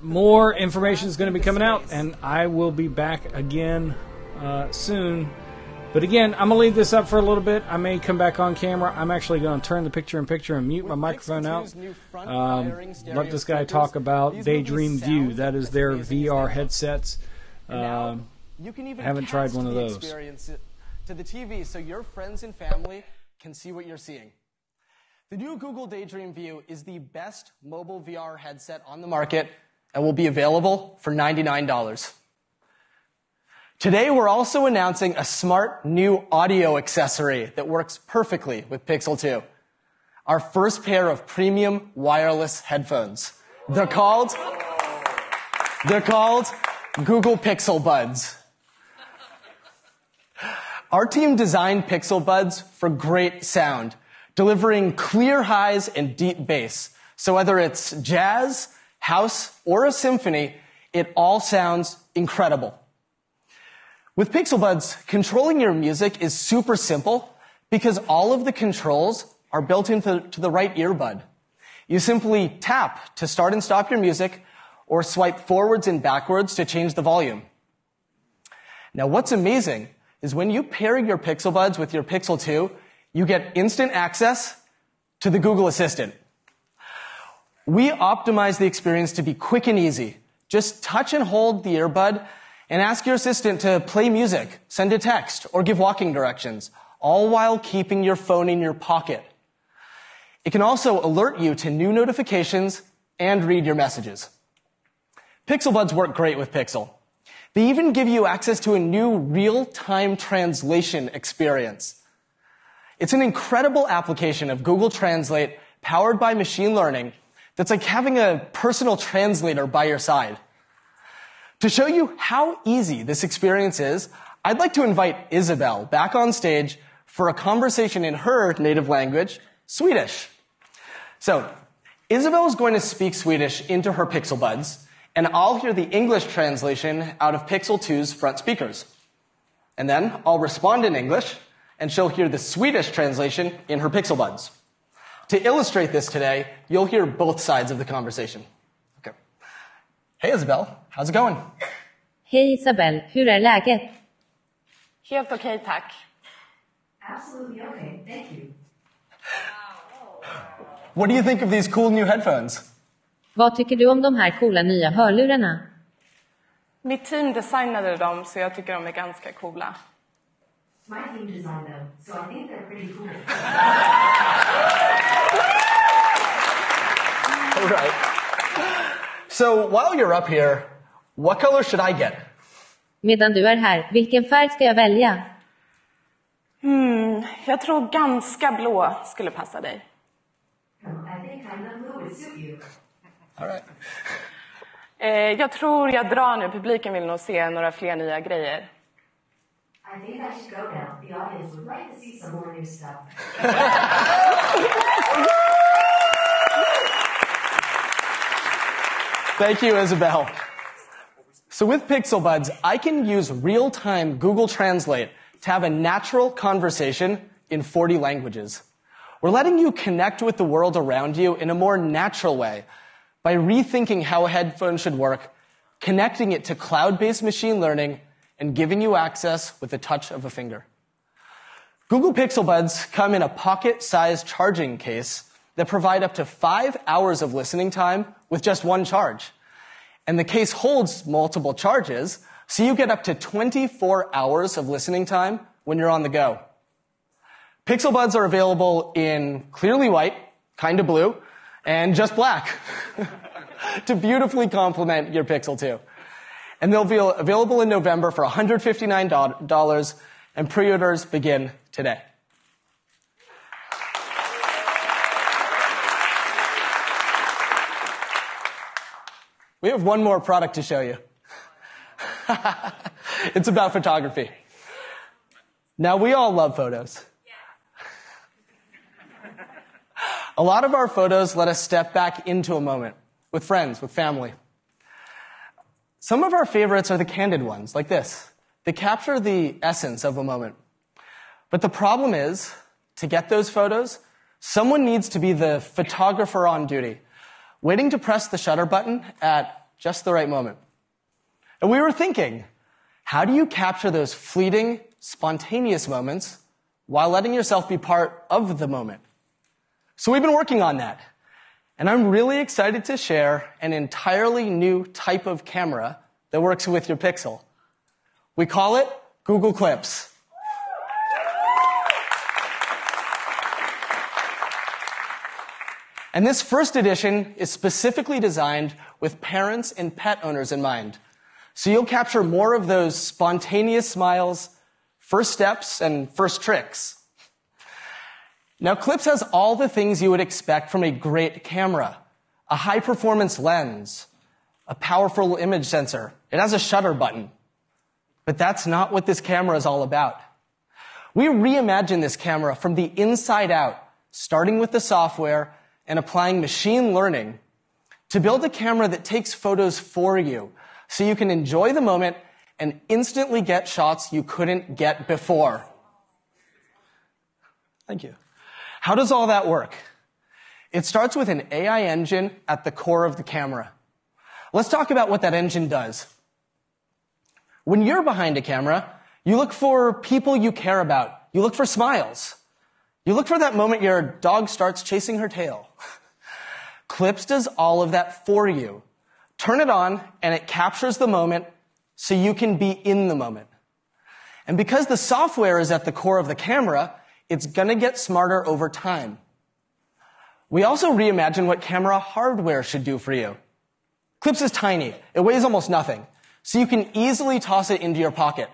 More information is going to be coming out, and I will be back again soon. But again, I'm going to leave this up for a little bit. I may come back on camera. I'm actually going to turn the picture-in-picture and mute my microphone out. Let this guy talk about Daydream View. That is their VR headsets. You can even I haven't tried cast one of the those. experience to the TV so your friends and family can see what you're seeing. The new Google Daydream View is the best mobile VR headset on the market and will be available for $99. Today, we're also announcing a smart new audio accessory that works perfectly with Pixel 2. Our first pair of premium wireless headphones. They're called Google Pixel Buds. Our team designed Pixel Buds for great sound, delivering clear highs and deep bass. So whether it's jazz, house, or a symphony, it all sounds incredible. With Pixel Buds, controlling your music is super simple because all of the controls are built into the right earbud. You simply tap to start and stop your music or swipe forwards and backwards to change the volume. Now, what's amazing is when you pair your Pixel Buds with your Pixel 2, you get instant access to the Google Assistant. We optimize the experience to be quick and easy. Just touch and hold the earbud and ask your assistant to play music, send a text, or give walking directions, all while keeping your phone in your pocket. It can also alert you to new notifications and read your messages. Pixel Buds work great with Pixel. They even give you access to a new real-time translation experience. It's an incredible application of Google Translate powered by machine learning that's like having a personal translator by your side. To show you how easy this experience is, I'd like to invite Isabel back on stage for a conversation in her native language, Swedish. So, Isabel is going to speak Swedish into her Pixel Buds, and I'll hear the English translation out of Pixel 2's front speakers. And then I'll respond in English, and she'll hear the Swedish translation in her Pixel Buds. To illustrate this today, you'll hear both sides of the conversation. Okay. Hey Isabel, how's it going? Hej Isabel, hur är läget? Helt okej, tack. Absolutely okay, thank you. What do you think of these cool new headphones? Vad tycker du om de här coola nya hörlurarna? Mitt team designade dem, så jag tycker de är ganska coola. My team designed them, so I think they're pretty cool. All right. So while you're up here, what color should I get? Medan du är här, vilken färg ska jag välja? Jag tror ganska blå skulle passa dig. I think kind of blue would suit you. All right. Jag tror jag drar nu. Publiken vill nog se några fler nya grejer. I think I should go now. The audience would like to see some more new stuff. Thank you, Isabel. So with Pixel Buds, I can use real-time Google Translate to have a natural conversation in 40 languages. We're letting you connect with the world around you in a more natural way by rethinking how a headphone should work, connecting it to cloud-based machine learning, and giving you access with the touch of a finger. Google Pixel Buds come in a pocket-sized charging case that provide up to 5 hours of listening time with just one charge. And the case holds multiple charges, so you get up to 24 hours of listening time when you're on the go. Pixel Buds are available in clearly white, kind of blue, and just black to beautifully complement your Pixel 2. And they'll be available in November for $159, and pre-orders begin today. We have one more product to show you. It's about photography. Now, we all love photos. A lot of our photos let us step back into a moment with friends, with family. Some of our favorites are the candid ones, like this. They capture the essence of a moment. But the problem is, to get those photos, someone needs to be the photographer on duty, waiting to press the shutter button at just the right moment. And we were thinking, how do you capture those fleeting, spontaneous moments while letting yourself be part of the moment? So we've been working on that. And I'm really excited to share an entirely new type of camera that works with your Pixel. We call it Google Clips. And this first edition is specifically designed with parents and pet owners in mind. So you'll capture more of those spontaneous smiles, first steps, and first tricks. Now, Clips has all the things you would expect from a great camera. A high-performance lens, a powerful image sensor. It has a shutter button. But that's not what this camera is all about. We reimagined this camera from the inside out, starting with the software and applying machine learning to build a camera that takes photos for you so you can enjoy the moment and instantly get shots you couldn't get before. Thank you. How does all that work? It starts with an AI engine at the core of the camera. Let's talk about what that engine does. When you're behind a camera, you look for people you care about. You look for smiles. You look for that moment your dog starts chasing her tail. Clips does all of that for you. Turn it on, and it captures the moment so you can be in the moment. And because the software is at the core of the camera, it's going to get smarter over time. We also reimagine what camera hardware should do for you. Clips is tiny. It weighs almost nothing. So you can easily toss it into your pocket.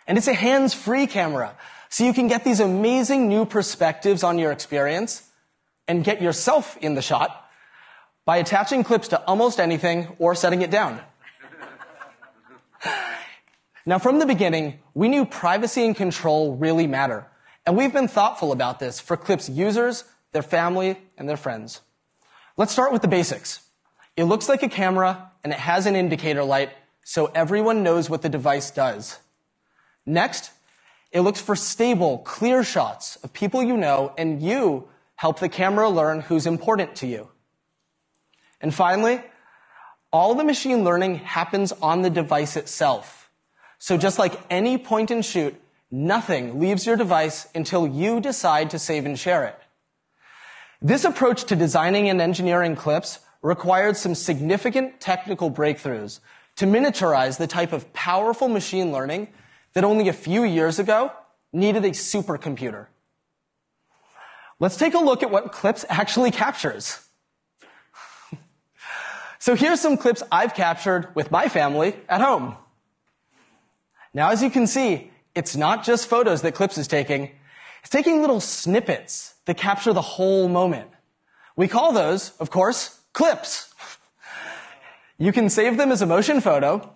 And it's a hands-free camera. So you can get these amazing new perspectives on your experience and get yourself in the shot by attaching Clips to almost anything or setting it down. Now, from the beginning, we knew privacy and control really matter. And we've been thoughtful about this for Clips users, their family, and their friends. Let's start with the basics. It looks like a camera, and it has an indicator light, so everyone knows what the device does. Next, it looks for stable, clear shots of people you know, and you help the camera learn who's important to you. And finally, all the machine learning happens on the device itself. So just like any point and shoot, nothing leaves your device until you decide to save and share it. This approach to designing and engineering Clips required some significant technical breakthroughs to miniaturize the type of powerful machine learning that only a few years ago needed a supercomputer. Let's take a look at what Clips actually captures. So here's some Clips I've captured with my family at home. Now, as you can see, it's not just photos that Clips is taking. It's taking little snippets that capture the whole moment. We call those, of course, Clips. You can save them as a motion photo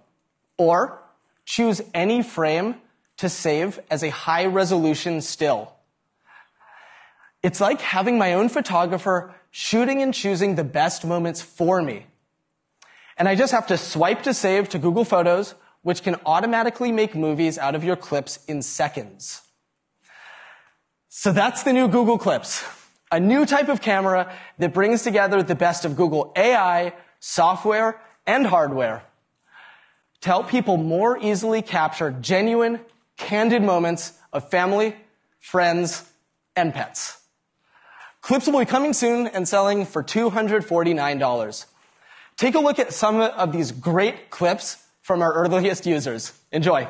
or choose any frame to save as a high-resolution still. It's like having my own photographer shooting and choosing the best moments for me. And I just have to swipe to save to Google Photos, which can automatically make movies out of your Clips in seconds. So that's the new Google Clips, a new type of camera that brings together the best of Google AI, software, and hardware to help people more easily capture genuine, candid moments of family, friends, and pets. Clips will be coming soon and selling for $249. Take a look at some of these great Clips from our earliest users. Enjoy.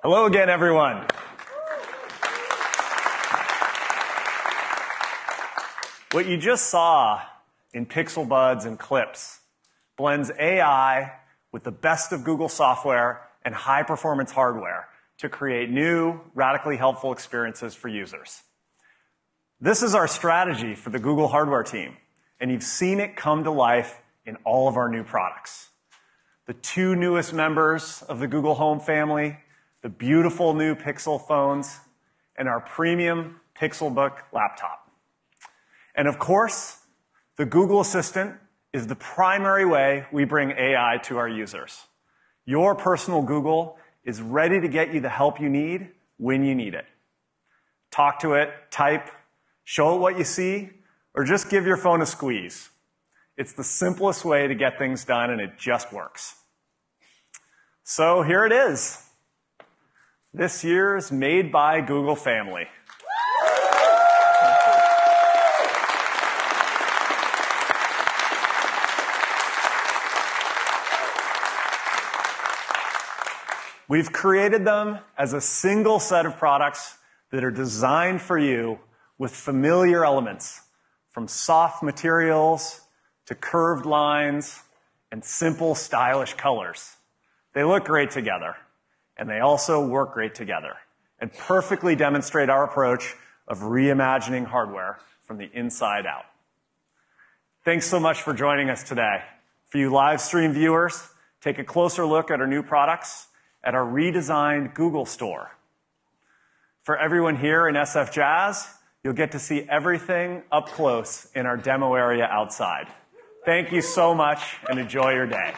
Hello again, everyone. What you just saw in Pixel Buds and Clips blends AI with the best of Google software and high-performance hardware to create new, radically helpful experiences for users. This is our strategy for the Google hardware team, and you've seen it come to life in all of our new products. The two newest members of the Google Home family, the beautiful new Pixel phones, and our premium Pixelbook laptop. And of course, the Google Assistant is the primary way we bring AI to our users. Your personal Google is ready to get you the help you need when you need it. Talk to it, type, show it what you see, or just give your phone a squeeze. It's the simplest way to get things done, and it just works. So here it is. this year's Made by Google family. We've created them as a single set of products that are designed for you with familiar elements, from soft materials to curved lines and simple, stylish colors. They look great together, and they also work great together, and perfectly demonstrate our approach of reimagining hardware from the inside out. Thanks so much for joining us today. For you live stream viewers, take a closer look at our new products at our redesigned Google Store. For everyone here in SF Jazz, you'll get to see everything up close in our demo area outside. Thank you so much, and enjoy your day.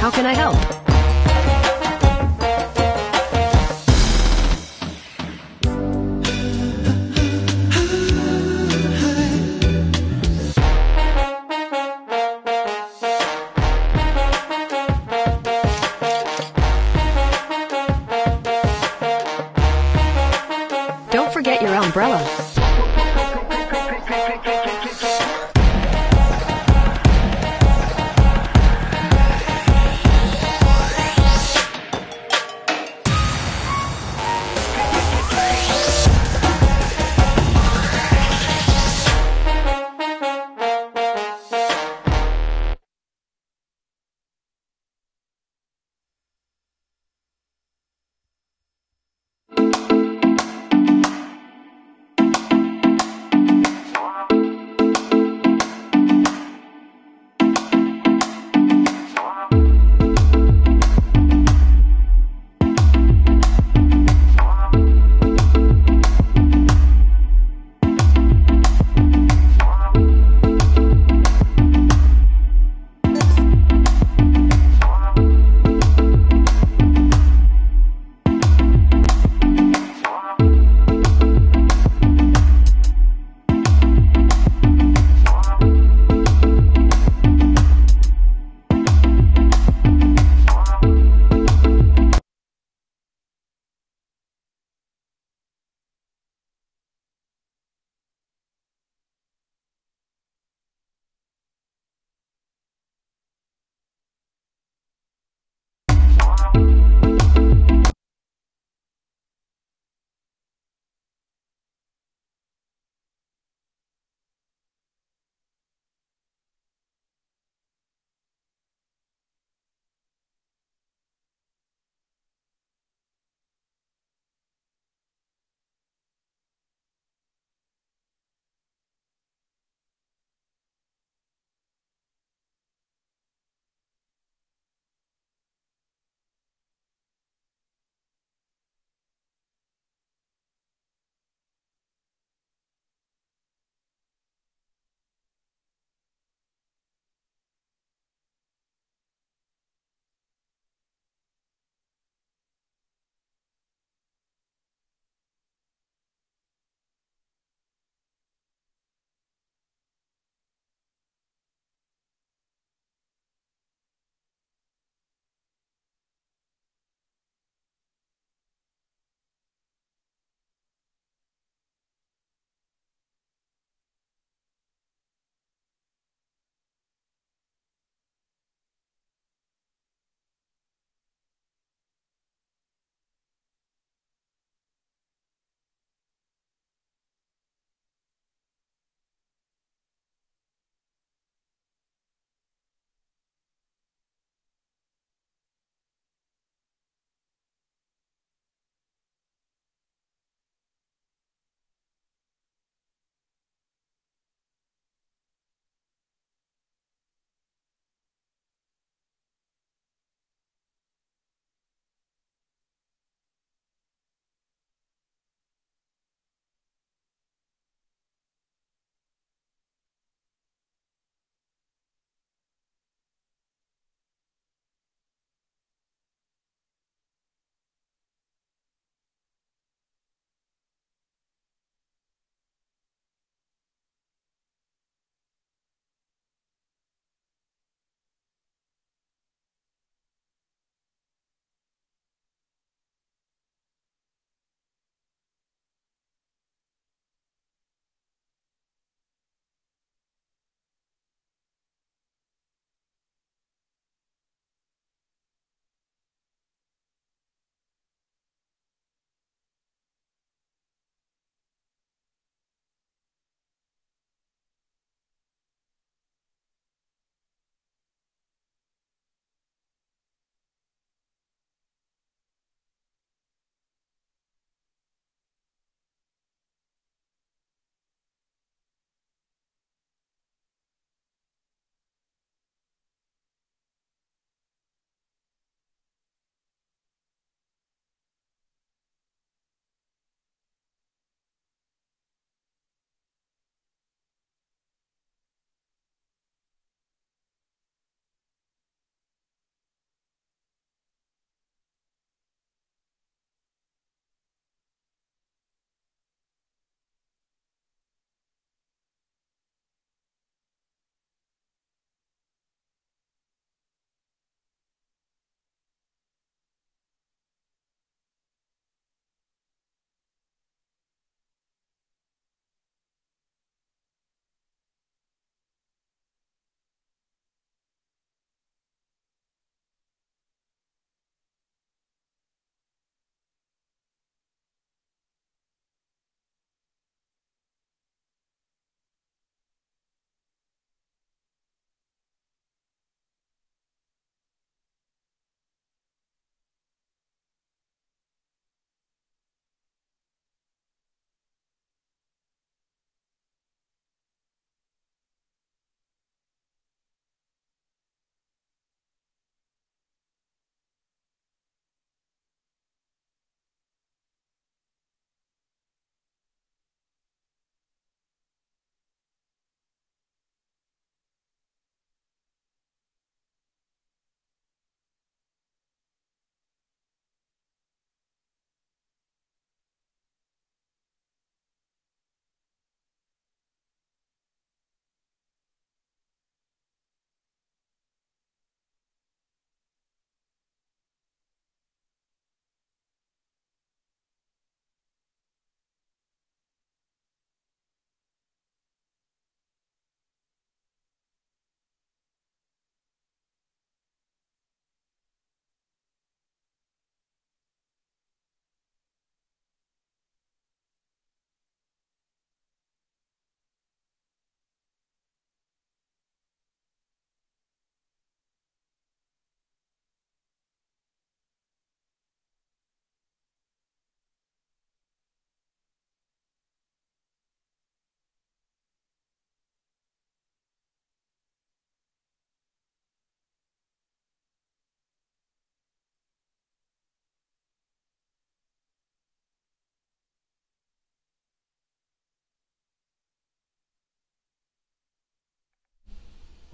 How can I help? Don't forget your umbrella.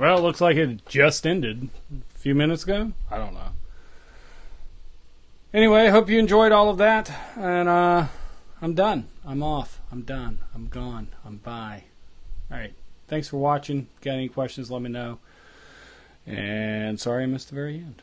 Well, it looks like it just ended a few minutes ago. I don't know. Anyway, hope you enjoyed all of that. And I'm done. I'm off. I'm done. I'm gone. I'm bye. All right. Thanks for watching. Got any questions, let me know. And sorry I missed the very end.